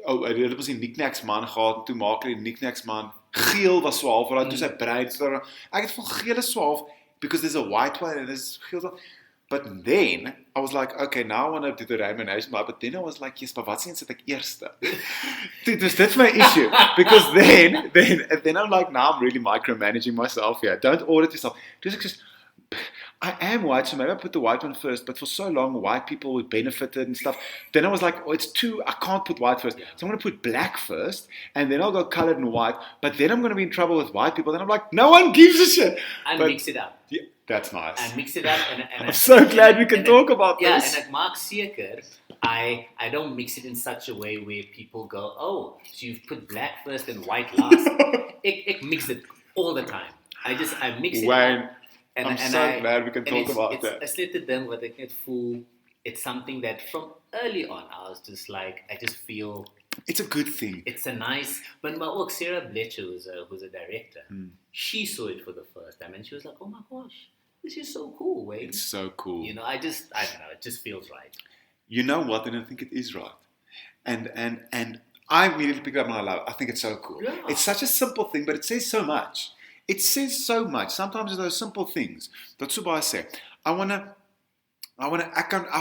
Dit was die knickknacks man gehad en toe maak hulle die knickknacks man geel was swaaf, want toe sy brein so ek het van geel swaaf because there's a white one and there's geel. But then I was like, okay, now I want to do the Rainbow Nation, but then I was like, yes, but wat sien sit ek eerste? That's my issue because then I'm like, now I'm really micromanaging myself here. Don't audit yourself. Just I am white, so maybe I put the white one first, but for so long, white people were benefited and stuff. Then I was like, oh, I can't put white first. Yeah. So I'm going to put black first, and then I'll go colored and white, but then I'm going to be in trouble with white people. Then I'm like, no one gives a shit. And But- mix it up. Yeah, that's nice. And mix it up. And I'm so glad we can talk about Yeah, this. and at Mark Seeker, I don't mix it in such a way where people go, oh, so you've put black first and white last. I mix it all the time. I mix it Wayne, up. And, I'm and so I, glad we can and talk about that. It's net te ding wat ek net voel, it's something that from early on I was just like, I just feel It's a good thing. it's a nice, but ook Sarah Bletcher, who's a director, she saw it for the first time and she was like, oh my gosh, this is so cool, Wayne. It's so cool. You know, I don't know, it just feels right. You know what? And I think it is right. And I immediately picked it up and I love it. I think it's so cool. Yeah. It's such a simple thing, but it says so much. It says so much. Sometimes those simple things. That's what I say. I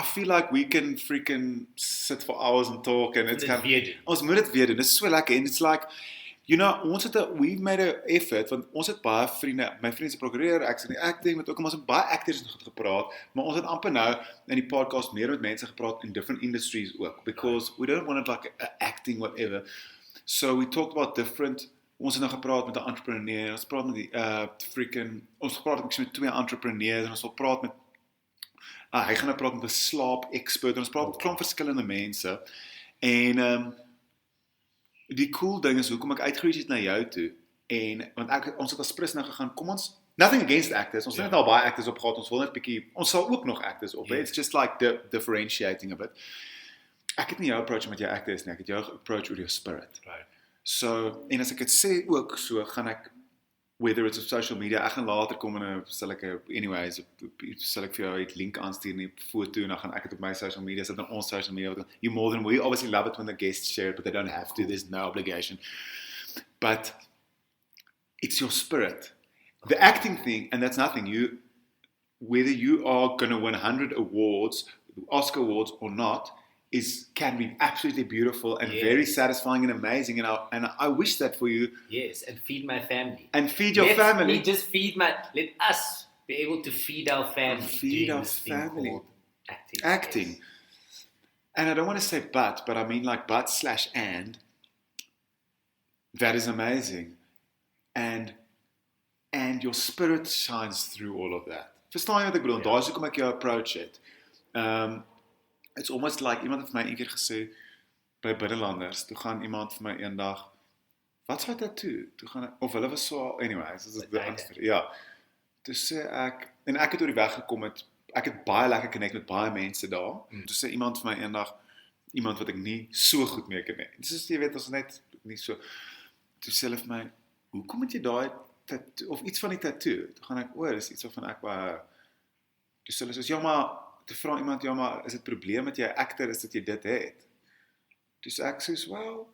feel like we can freaking sit for hours and talk and it's kind of, ons moet dit weer doen. Dit is so lekker and it's like, you know, we've made an effort, want ons het baie vriende, my vriend is 'n prokureur, ek is in die acting, met ook ons het baie actors gepraat, maar ons het amper nou in die podcast meer met mense gepraat in different industries ook, because we don't want it like acting whatever. So we talked about different, ons het nou gepraat met 'n entrepreneur, ons praat met die ons gepraat met 2 entrepreneurs en ons wil praat met hy gaan nou praat met 'n slaap expert en ons praat met klomp verskillende mense. En die cool ding is hoekom ek uitgereach het na jou toe en want ons het as Prins nou gegaan, kom ons nothing against actors, ons het net al baie actors opgehad, ons wil net bietjie, ons sal ook nog actors op, it's just like the differentiating of it. Ek het nie jou approach met jou actors nie, ek het jou approach oor jou spirit. Right. So, en as ek dit sê ook, so gaan ek, whether it's op social media, ek gaan later kom en sal ek vir jou 'n link aanstuur in die foto en dan gaan ek dit op my social media sit en ons social media. You more than we obviously love it when the guests share it, but they don't have to, there's no obligation. But it's your spirit. The acting thing, and that's nothing, whether you are going to win 100 awards, Oscar awards or not, can be absolutely beautiful and very satisfying and amazing, and I wish that for you. Yes, and feed my family. And feed your family. Let us be able to feed our family. Feed our family. Acting. Yes. And I don't want to say but I mean like but/and. That is amazing. And your spirit shines through all of that. Verstaan jy wat ek bedoel? Daar is hoekom ek jou approach het. It's almost like, iemand het vir my een keer gesê, by Binnelanders, toe gaan iemand vir my eendag, wat sal dit toe? Toe gaan, of hulle was so, anyways, dit is die answer, ja. Toe sê ek, en ek het oor die weg gekom het, ek het baie lekker connect met baie mense daar, toe sê iemand vir my eendag, iemand wat ek nie so goed mee kan hê, en soos jy weet, ons net nie so, toe sê hulle vir my, hoekom het jy daai tattoo, of iets van die tattoo, toe gaan ek, dis iets van ek baie, toe sê hulle soos, ja maar, toe vra iemand, ja maar, is het probleem met jy actor, is dat jy dit het? Dus ek soos, well,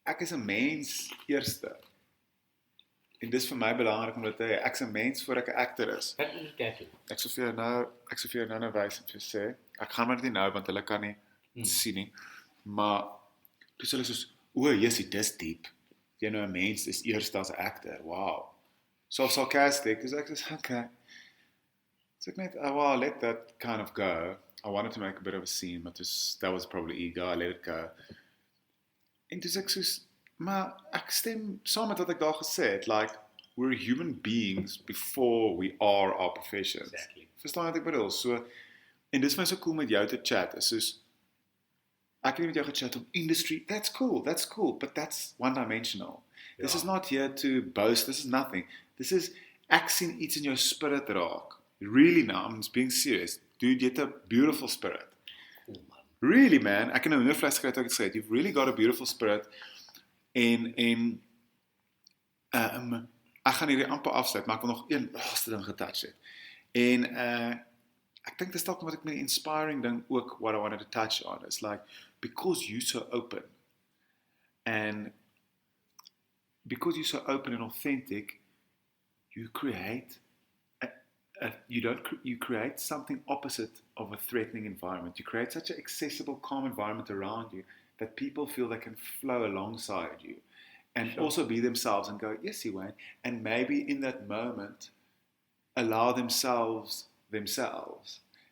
ek is 'n mens eerste. En dis vir my belangrik om dit te hê, ek is 'n mens voor ek 'n actor is. Wat is die tattoo? Ek sal vir jou nou wys en vir sê, ek gaan maar dit nie nou, want hulle kan nie sien nie, maar, toe sê hulle soos, jessie, dis diep, jy nou 'n mens is eerste as 'n actor, wow. So sarcastic, dus ek soos, okay. So ek net, well, I let that kind of go. I wanted to make a bit of a scene, but that was probably ego, I let it go. En toe sê ek soos, maar ek stem saam met wat ek daar gesê het, like, we're human beings before we are our professions. Exactly. Verstaan wat ek bedoel? So, en dis my so cool met jou te chat, is soos, ek het nie met jou gechat om industry, that's cool, but that's one-dimensional. This is not here to boast, this is nothing. This is, ek sien iets in jou spirit raak. Really now, I'm just being serious. Dude, jy het 'n beautiful spirit. Cool, man. Really, man. Ek het nou hoendervleis gekry, ek gesê, you've really got a beautiful spirit. En ek gaan hierdie amper afsluit, maar ek wil nog een laaste ding getouch het. En ek dink dis dalk wat ek met die inspiring ding ook, what I wanted to touch on, is like, because you're so open, and because you're so open and authentic, you create you create something opposite of a threatening environment. You create such an accessible, calm environment around you that people feel they can flow alongside you and also be themselves and go, yes, Wayne. And maybe in that moment, allow themselves.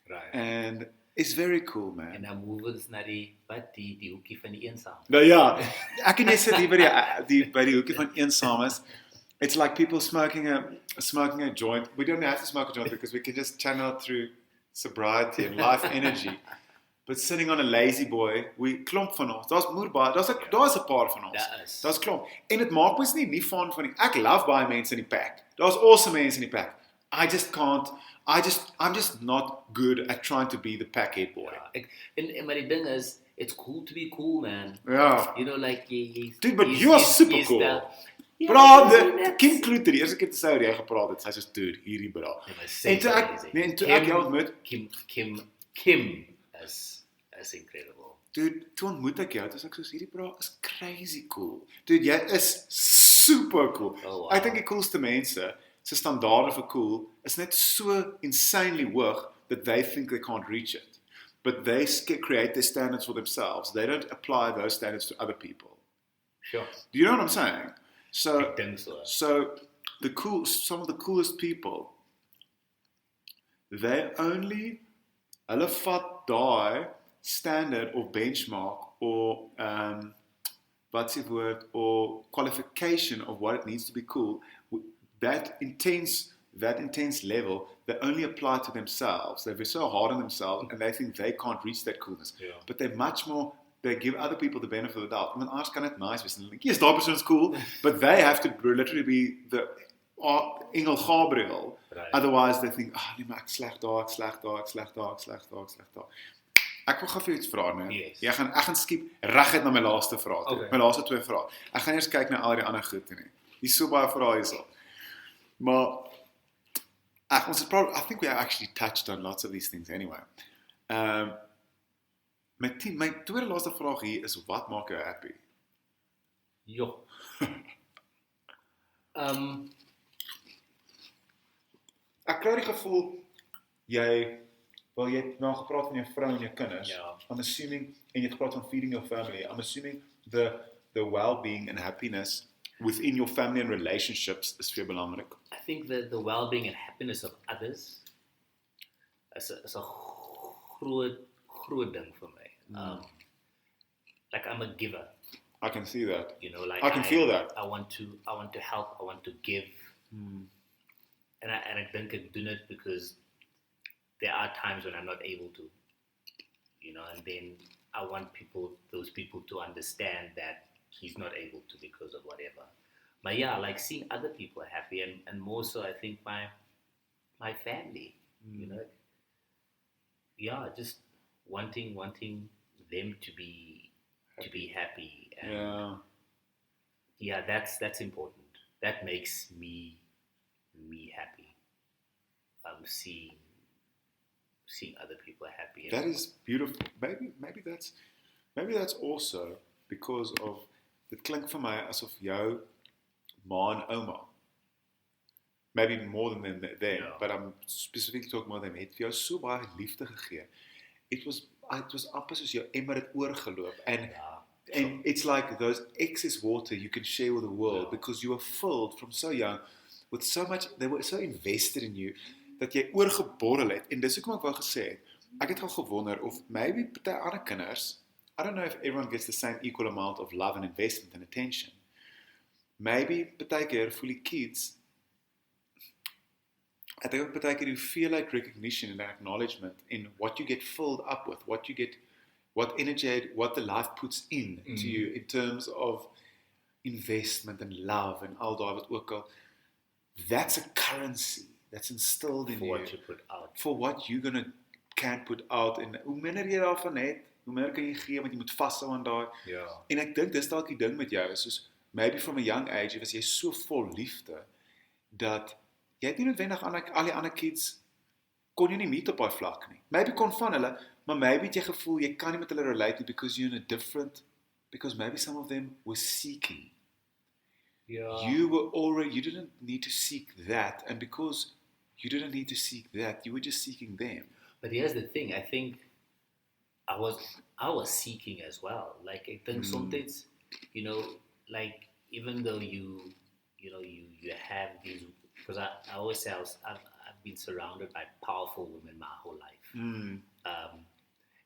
Right. And it's very cool, man. En dan move ons na die hoekie van die eensaam. Nou ja, ek en jy sit hier by die hoekie van eensames. It's like people smoking a joint. We don't have to smoke a joint because we can just channel it through sobriety and life energy. But sitting on a lazy boy, we klomp van ons. Daar's moerbaar, daar's 'n paar van ons. Daar's klomp. En dit maak mens nie van die ek love baie mense in die pack. Daar's awesome mense in die pack. I just can't. I'm just not good at trying to be the packhead boy. Ja, en maar die ding is, it's cool to be cool, man. Ja. You know, like Dude, but you are super cool. Bro, Kim Kloeter, die eerste keer te sy oor jy gepraat het, sy sê soos, dude, hierdie bra. En toe ek jou ontmoet, Kim is incredible. Dude, toe ontmoet ek jou, toe sê ek soos, hierdie bra is crazy cool. Dude, jy is super cool. Oh, wow. Ek dink die coolste mense, se standaarde vir cool, is net so insanely hoog, that they think they can't reach it. But they create their standards for themselves. They don't apply those standards to other people. Sure. Do you know what I'm saying? So, Ek dink so. So some of the coolest people, hulle vat daai standard of benchmark or wat's die woord, or qualification of what it needs to be cool, that intense level, they only apply to themselves. They're so hard on themselves and they think they can't reach that coolness. Yeah. But they're much more, they give other people the benefit of the doubt. I mean, anders kan dit nice wees. Yes, daai person's cool, but they have to literally be the Engel Gabriel. Right. Otherwise they think, nee, maar ek sleg daar. Ek wil gou vir iets vra, nee. Yes. Ek gaan skiep reguit na my laaste vraag toe. Okay. My laaste 2 vrae. Ek gaan eers kyk na al die ander goed nie. Hier's so baie vrae hierso. Maar I think we actually touched on lots of these things anyway. My tweede laaste vraag hier is, wat maak jou happy? Jo. Ek kry die gevoel, jy het nou gepraat van jou vrou en jou kinders. Ja. I'm assuming, en jy het gepraat van feeding your family. I'm assuming the well-being and happiness within your family and relationships is veel belangrik. I think that the well-being and happiness of others is 'n groot ding vir my. Like I'm a giver. I can see that. You know, like I can feel that. I want to help. I want to give. And I think I do it because there are times when I'm not able to. You know, and then I want those people to understand that he's not able to because of whatever. But yeah, like seeing other people happy, and more so, I think my family. You know, yeah, just wanting them to be happy. And yeah, that's important. That makes me happy. Seeing other people happy. That is beautiful. Maybe that's also because of, dit klink vir my asof jou ma en ouma, maybe more than them, Yeah. but I'm specifically talking about them, het vir jou so baie liefde gegee. It was amper soos jou emmer het oorgeloop, and it's like those excess water you can share with the world, because you were filled from so young with so much, they were so invested in you, dat jy oorgeborrel het. En dis hoekom ek wou gesê het, ek het al gewonder of maybe party ander kinders, I don't know if everyone gets the same equal amount of love and investment and attention. Maybe party keer voel die kids, I think ook party keer you feel like recognition and acknowledgement in what you get filled up with, what energy, what the life puts in to you in terms of investment and love and al daai wat ook al. That's a currency that's instilled in for you. what you put out. For what you can put out. En hoe minder jy daarvan het, hoe minder kan jy gee, want jy moet vashou aan daai. Ja. En ek dink dis dalk die ding met jou, is soos, maybe from a young age, was jy so vol liefde, dat jy het nie noodwendig al die ander kids, kon jy nie meet op daai vlak nie. Maybe kon van hulle, maar maybe het jy gevoel, jy kan nie met hulle relate because you're in a different, because maybe some of them were seeking. Yeah. You didn't need to seek that, and because you didn't need to seek that, you were just seeking them. But here's the thing, I think I was seeking as well. Like I think sometimes, you know, like even though you have these, because I always say I've been surrounded by powerful women my whole life.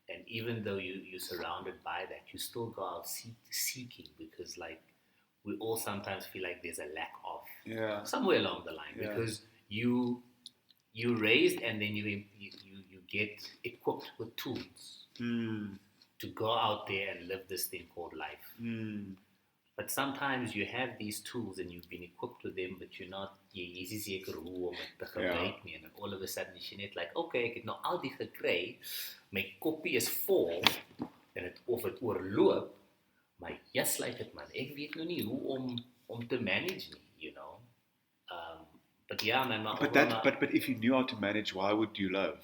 And even though you're surrounded by that, you still go out seeking, because like we all sometimes feel like there's a lack of somewhere along the line, because you raised and then you get equipped with tools to go out there and live this thing called life. But sometimes you have these tools and you've been equipped with them, but you're not easy seker hoe om dit te gebruik nie. And all of a sudden is jy net like, okay, ek het nou al die gekry, my koppie is vol, en of het oorloop, maar yes, like it man, ek weet nou nie hoe om te manage nie, you know. But yeah, man, but if you knew how to manage, why would you love?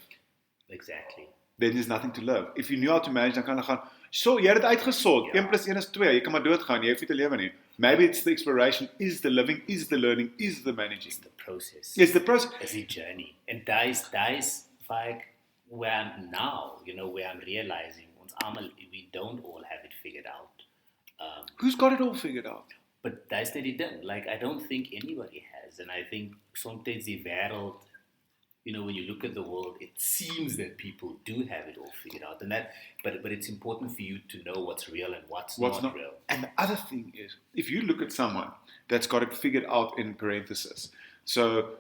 Exactly. Then there's nothing to love. If you knew how to manage, dan kan jy gaan, so, jy het dit uitgesort, 1 + 1 is 2, jy kan maar doodgaan, jy hoef nie te lewe nie. Maybe it's the exploration, is the living, is the learning, is the managing. It's the process. It's the process. It's the journey. And that is like where I'm now, you know, where I'm realizing, we don't all have it figured out. Who's got it all figured out? But that's that it done. Like, I don't think anybody has. And I think sometimes the world, you know, when you look at the world, it seems that people do have it all figured out. And but it's important for you to know what's real and what's not real. And the other thing is, if you look at someone that's got it figured out in parentheses, so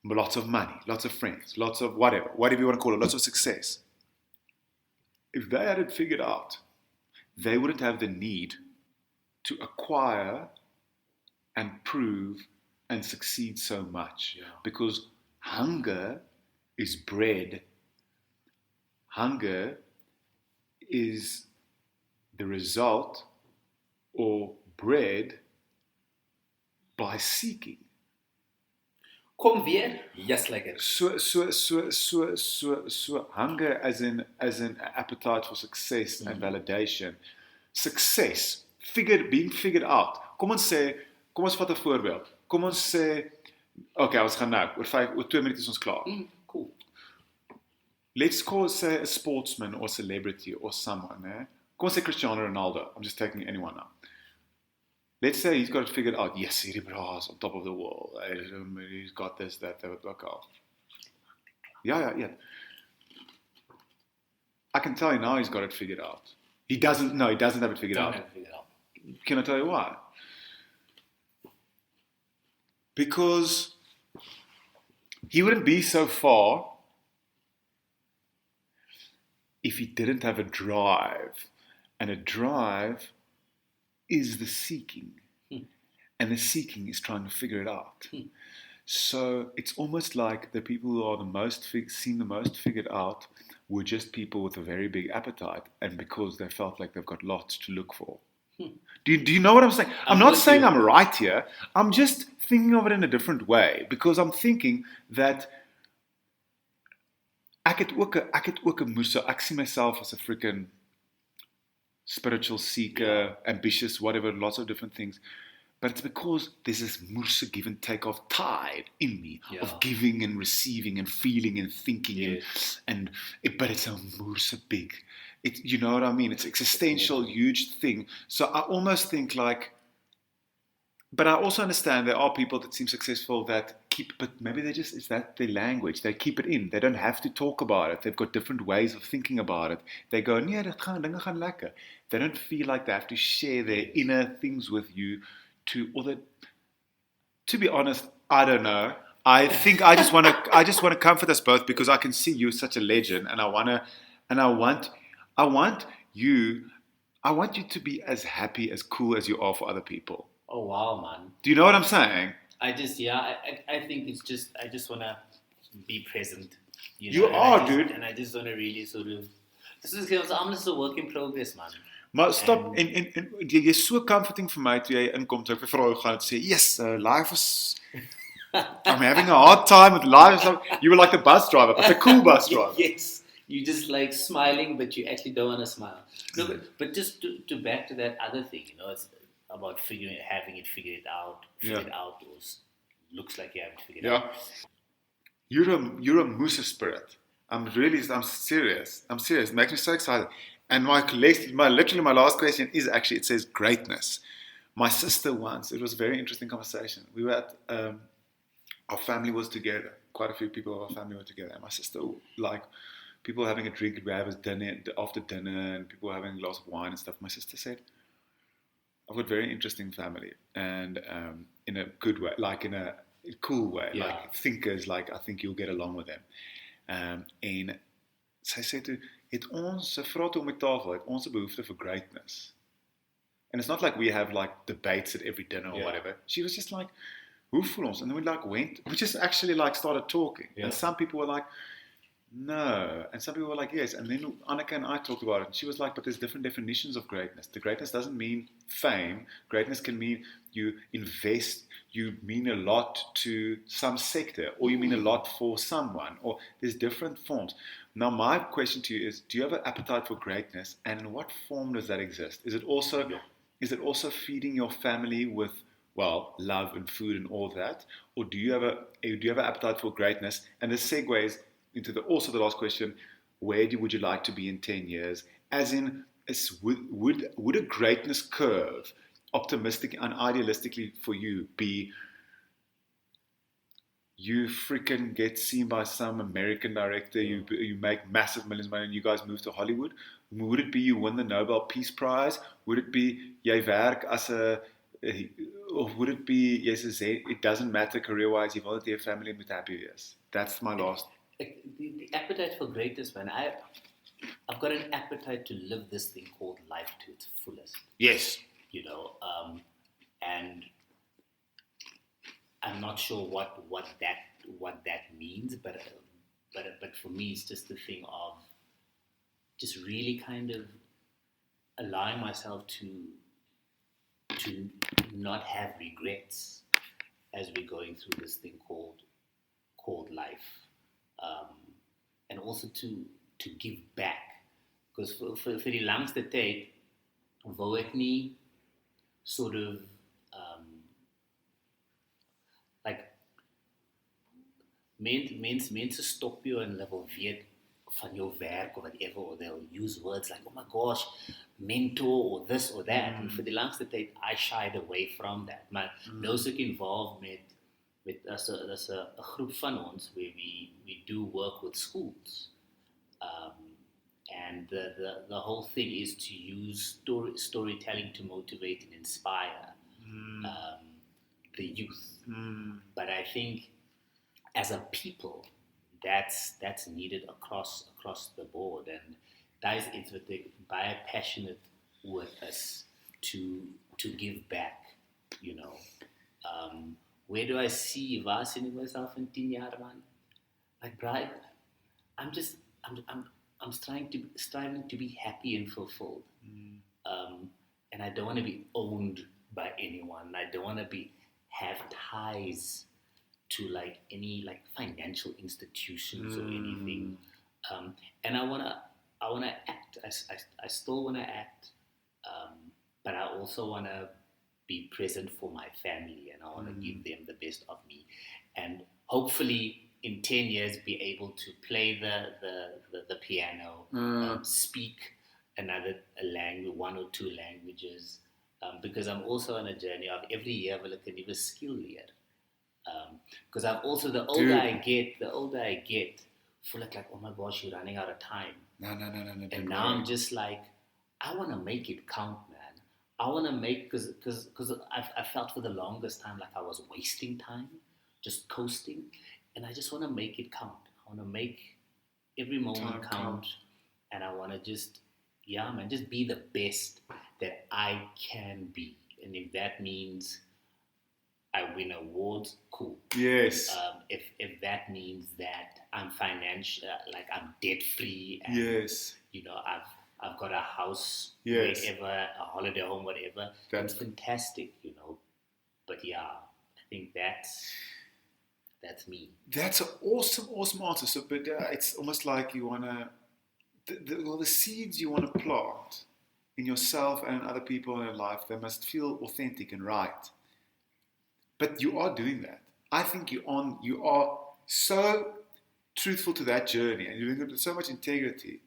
lots of money, lots of friends, lots of whatever you want to call it, lots of success. If they had it figured out, they wouldn't have the need to acquire and prove and succeed so much. Because hunger is bred. Hunger is the result or bred by seeking. Kom weer, yes, like it. So hunger as an appetite for success and validation. Success, being figured out. Kom ons vat 'n voorbeeld. Kom ons sê, okay, ons gaan nou, oor 2 minute is ons klaar. Cool. Let's say a sportsman or celebrity or someone, Kom ons sê Cristiano Ronaldo. I'm just taking anyone now. Let's say he's got it figured out. Yes, hierdie bras on top of the world. He's got this, that, okay. Yeah. I can tell you now he's got it figured out. He doesn't have it figured out. Can I tell you why? Because he wouldn't be so far if he didn't have a drive. And a drive is the seeking. And the seeking is trying to figure it out. So it's almost like the people who are seem the most figured out were just people with a very big appetite, and because they felt like they've got lots to look for. Do you know what I'm saying? I'm not saying I'm right here. I'm just thinking of it in a different way, because I'm thinking that ek het ook 'n moes, ek sien myself as a freaking spiritual seeker, ambitious, whatever, lots of different things. But it's because there's this moerse give and take of tide in me, of giving and receiving and feeling and thinking, but it's a moerse big. You know what I mean? It's existential, huge thing. So I almost think like, but I also understand there are people that seem successful that but maybe it's that their language. They keep it in. They don't have to talk about it. They've got different ways of thinking about it. They go, nee, dinge gaan lekker. They don't feel like they have to share their inner things with you to be honest, I don't know. I think I just want to comfort us both, because I can see you such a legend, and I want you to be as happy, as cool as you are for other people. Oh wow, man. Do you know what I'm saying? I think it's just, I just want to be present. You are, dude. And I just want to really sort of, I'm just a work in progress, man. Maar stop, en jy is so comforting vir my toe jy inkom, toe ek vir vrou gaan sê, yes, life is, I'm having a hard time with life. You were like the bus driver, but the cool bus driver. Yes, you just like smiling, but you actually don't want to smile. No, but just to back to that other thing, it's about having it figured out, or looks like you haven't figured out. You're a moose spirit. I'm serious. It makes me so excited. And my last question is actually, it says greatness. My sister once, it was a very interesting conversation. We were at, our family was together, quite a few people of our family were together. And my sister, like, people having a drink, we have a dinner after dinner, and people having a glass of wine and stuff. My sister said, I've got a very interesting family, and in a good way, like in a cool way, like thinkers, like I think you'll get along with them. En sy sê toe, sy vra toe om die tafel, het ons 'n behoefte vir greatness. And it's not like we have like debates at every dinner or whatever. She was just like, who voel ons? And then we just actually like started talking. And some people were like, no. And some people were like, yes. And then Annika and I talked about it. And she was like, but there's different definitions of greatness. The greatness doesn't mean fame. Greatness can mean you invest, you mean a lot to some sector, or you mean a lot for someone, or there's different forms. Now, my question to you is, do you have an appetite for greatness? And in what form does that exist? Is it also feeding your family with, well, love and food and all that? Or do you have an appetite for greatness? And this segues into the last question, would you like to be in 10 years? As in, would a greatness curve, optimistic and idealistically for you, be you freaking get seen by some American director, you make massive millions of money and you guys move to Hollywood? Would it be you win the Nobel Peace Prize? Would it be jy werk as a, or would it be it doesn't matter career-wise, you want your family moet happy wees? That's my last. The appetite for greatness, man. I've got an appetite to live this thing called life to its fullest. Yes. You know, and I'm not sure what that means, but for me, it's just the thing of just really kind of allowing myself to not have regrets as we're going through this thing called life, and also to give back, because for die langste tyd wou ek nie sort of like mense stop jou en hulle wil weet van jou werk or whatever, or they'll use words like, oh my gosh, mentor or this or that. And for the langste tyd, I shied away from that. Maar nou is ek involved met as 'n groep van ons where we do work with schools. And the whole thing is to use storytelling to motivate and inspire the youth. But I think as a people, that's needed across the board, and that is iets wat ek baie passionate with us to give back, you know. Where do I see myself in 10 years, man? Like, Brian, I'm striving to be happy and fulfilled. And I don't want to be owned by anyone. I don't want to have ties to like any like financial institutions or anything. And I wanna act. I still wanna act. But I also wanna be present for my family, and I wanna give them the best of me. And hopefully in 10 years be able to play the piano, speak one or two languages, because I'm on a journey of every year will ek 'n nuwe skill leer. Because I'm also, the older I get, feel like, oh my gosh, you're running out of time. No. And now I'm just like, I want to make it count, man. I want to make, because I felt for the longest time like I was wasting time, just coasting. And I just want to make it count. I want to make every moment count. And I want to just be the best that I can be. And if that means I win awards, cool. Yes. If that means that I'm financial, like I'm debt free, and yes, you know, I've got a house, yes, wherever, a holiday home, whatever. That's fantastic, you know. But yeah, I think that's me. That's an awesome answer. So, but it's almost like you wanna the seeds you wanna plant in yourself and other people in your life, they must feel authentic and right. But you are doing that. I think you are so truthful to that journey, and you're doing it with so much integrity.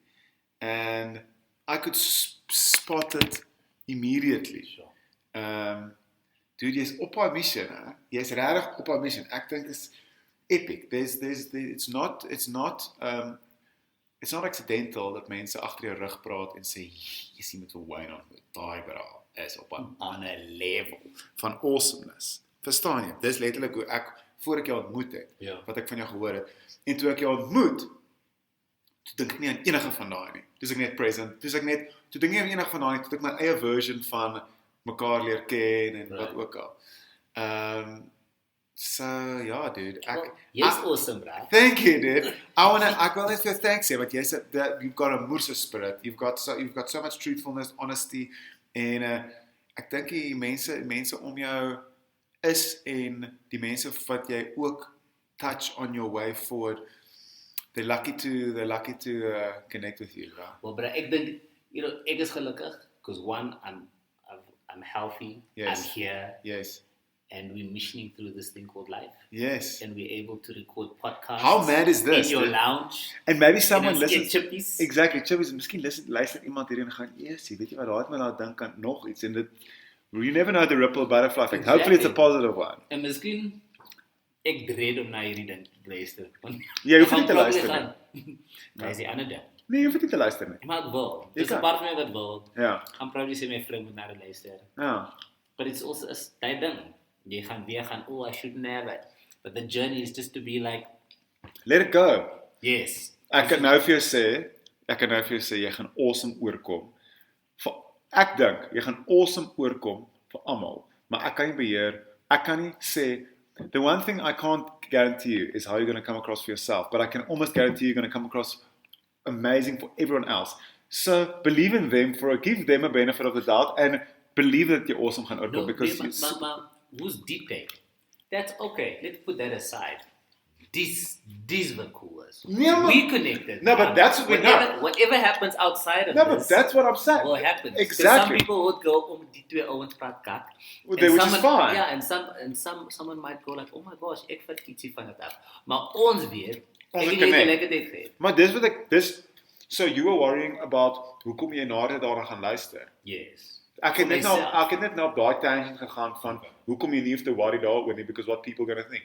And I could spot it immediately. Sure. Dude, jy's op haar mission, hè? Jy's regtig op haar mission. Ek dink epic. It's not accidental dat mense agter jou rug praat en sê, jy sien met Rooyen ontmoet, daai bra is op 'n ander level van awesomeness. Verstaan jy? Dis letterlik hoe ek, voor ek jou ontmoet het, wat ek van jou gehoor het, en toe ek jou ontmoet, toe dink ek nie aan enige van daai nie. Toe is ek net present, toe dink ek nie aan enige van daai nie, toe ek my eie version van mekaar leer ken, en wat ook al. So, ja, dude, Jy's awesome, bro. Thank you, dude. Ek wil net vir jou thanks sê, want jy sê that you've got a moerse spirit. You've got so much truthfulness, honesty, en ek dink die mense om jou is, en die mense wat jy ook touch on your way forward, they're lucky to connect with you, bro. Well, bro, ek dink, ek is gelukkig, because one, I'm healthy, Yes. I'm here, Yes. and we're missioning through this thing called life. Yes. And we're able to record podcasts. How mad is this? In your dude? lounge. And maybe someone En ons eet listens. chippies. Exactly, chippies. Miskien luister iemand hierin en gaan, "Eesie, weet jy wat, daai het my laat dink aan nog iets en dit you never know the ripple butterfly effect. Exactly. Hopefully it's a positive one." En miskien, ek dread om na hierdie ding te luister. Want Jy hoef ek nie te gaan luister probably gaan. Dat is die ander ding. Nee, jy hoef nie te luister nie. Maar ek wil. Jy Dis kan. 'n part van my wat wil. Ja. Gaan probably sê my vrou moet na dit luister. Ja. But it's also a that ding. Jy gaan weer gaan, oh, I shouldn't have it. But the journey is just to be like, Let it go. yes. Ek kan nou vir jou sê jy gaan awesome oorkom. Ek dink jy gaan awesome oorkom vir almal, maar ek kan nie beheer, ek kan nie sê the one thing I can't guarantee you is how you're going to come across for yourself, but I can almost guarantee you're going to come across amazing for everyone else. So believe in them, give them a benefit of the doubt and believe that you're awesome gaan oorkom, because maar who's deep take? That's okay. Let's put that aside. These were coolest. Nee, maar- We connected. No, but that's what we know. Whatever happens outside of No, but this that's what I'm saying. will happen. 'Cause Exactly. some people would go, die twee ouens praat kak. Which And is someone- fine. Yeah, and someone might go like, oh my gosh, ek vat ietsie van dit af. Maar ons weet, Ons ek het connect. lekker dit gehad. Maar so you were worrying about hoekom jy nader daarna gaan luister. Yes. Ek het net myself. nou op daai tangent gegaan van hoekom jy nie hoef te worry daaroor nie, because what people gonna think.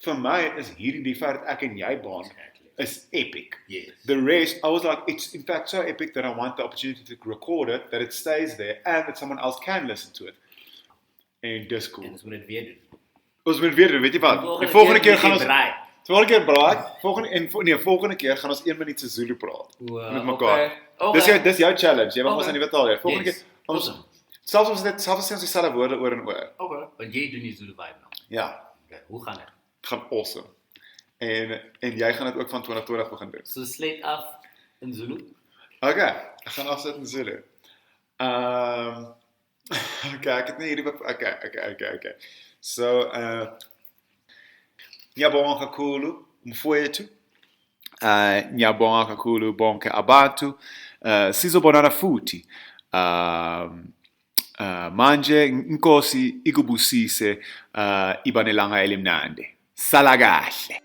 Vir my is hierdie die feit dat ek en jy baan Exactly. is epic. Yes. The rest, I was like, it's in fact so epic that I want the opportunity to record it, that it stays there, and that someone else can listen to it. En dis cool. En ons moet dit weer doen. Ons moet weer doen, weet jy wat? Die volgende keer gaan ons volgende keer gaan ons 1 minuut se Zulu praat met mekaar. Okay. Dis jou challenge. Jy mag Okay. ons aan die betaal leer. Volgende Yes. keer ons Awesome. selfs ons sê ons dieselfde woorde oor en oor. Okay. Want jy doen die Zulu vibe nou. Ja, Okay. Hoe gaan dit? dit gaan awesome. En jy gaan dit ook van 2020 begin doen. So sluit af in Zulu. Okay, ek gaan afsit in Zulu. Okay, ek het nie hierdie okay. So, Nyabonga kakhulu mfowethu. Nyabonga kakhulu bonke abantu. Sizobonana futhi. Manje inkosi ikubusise ibanelanga elimnandi. Sala kahle.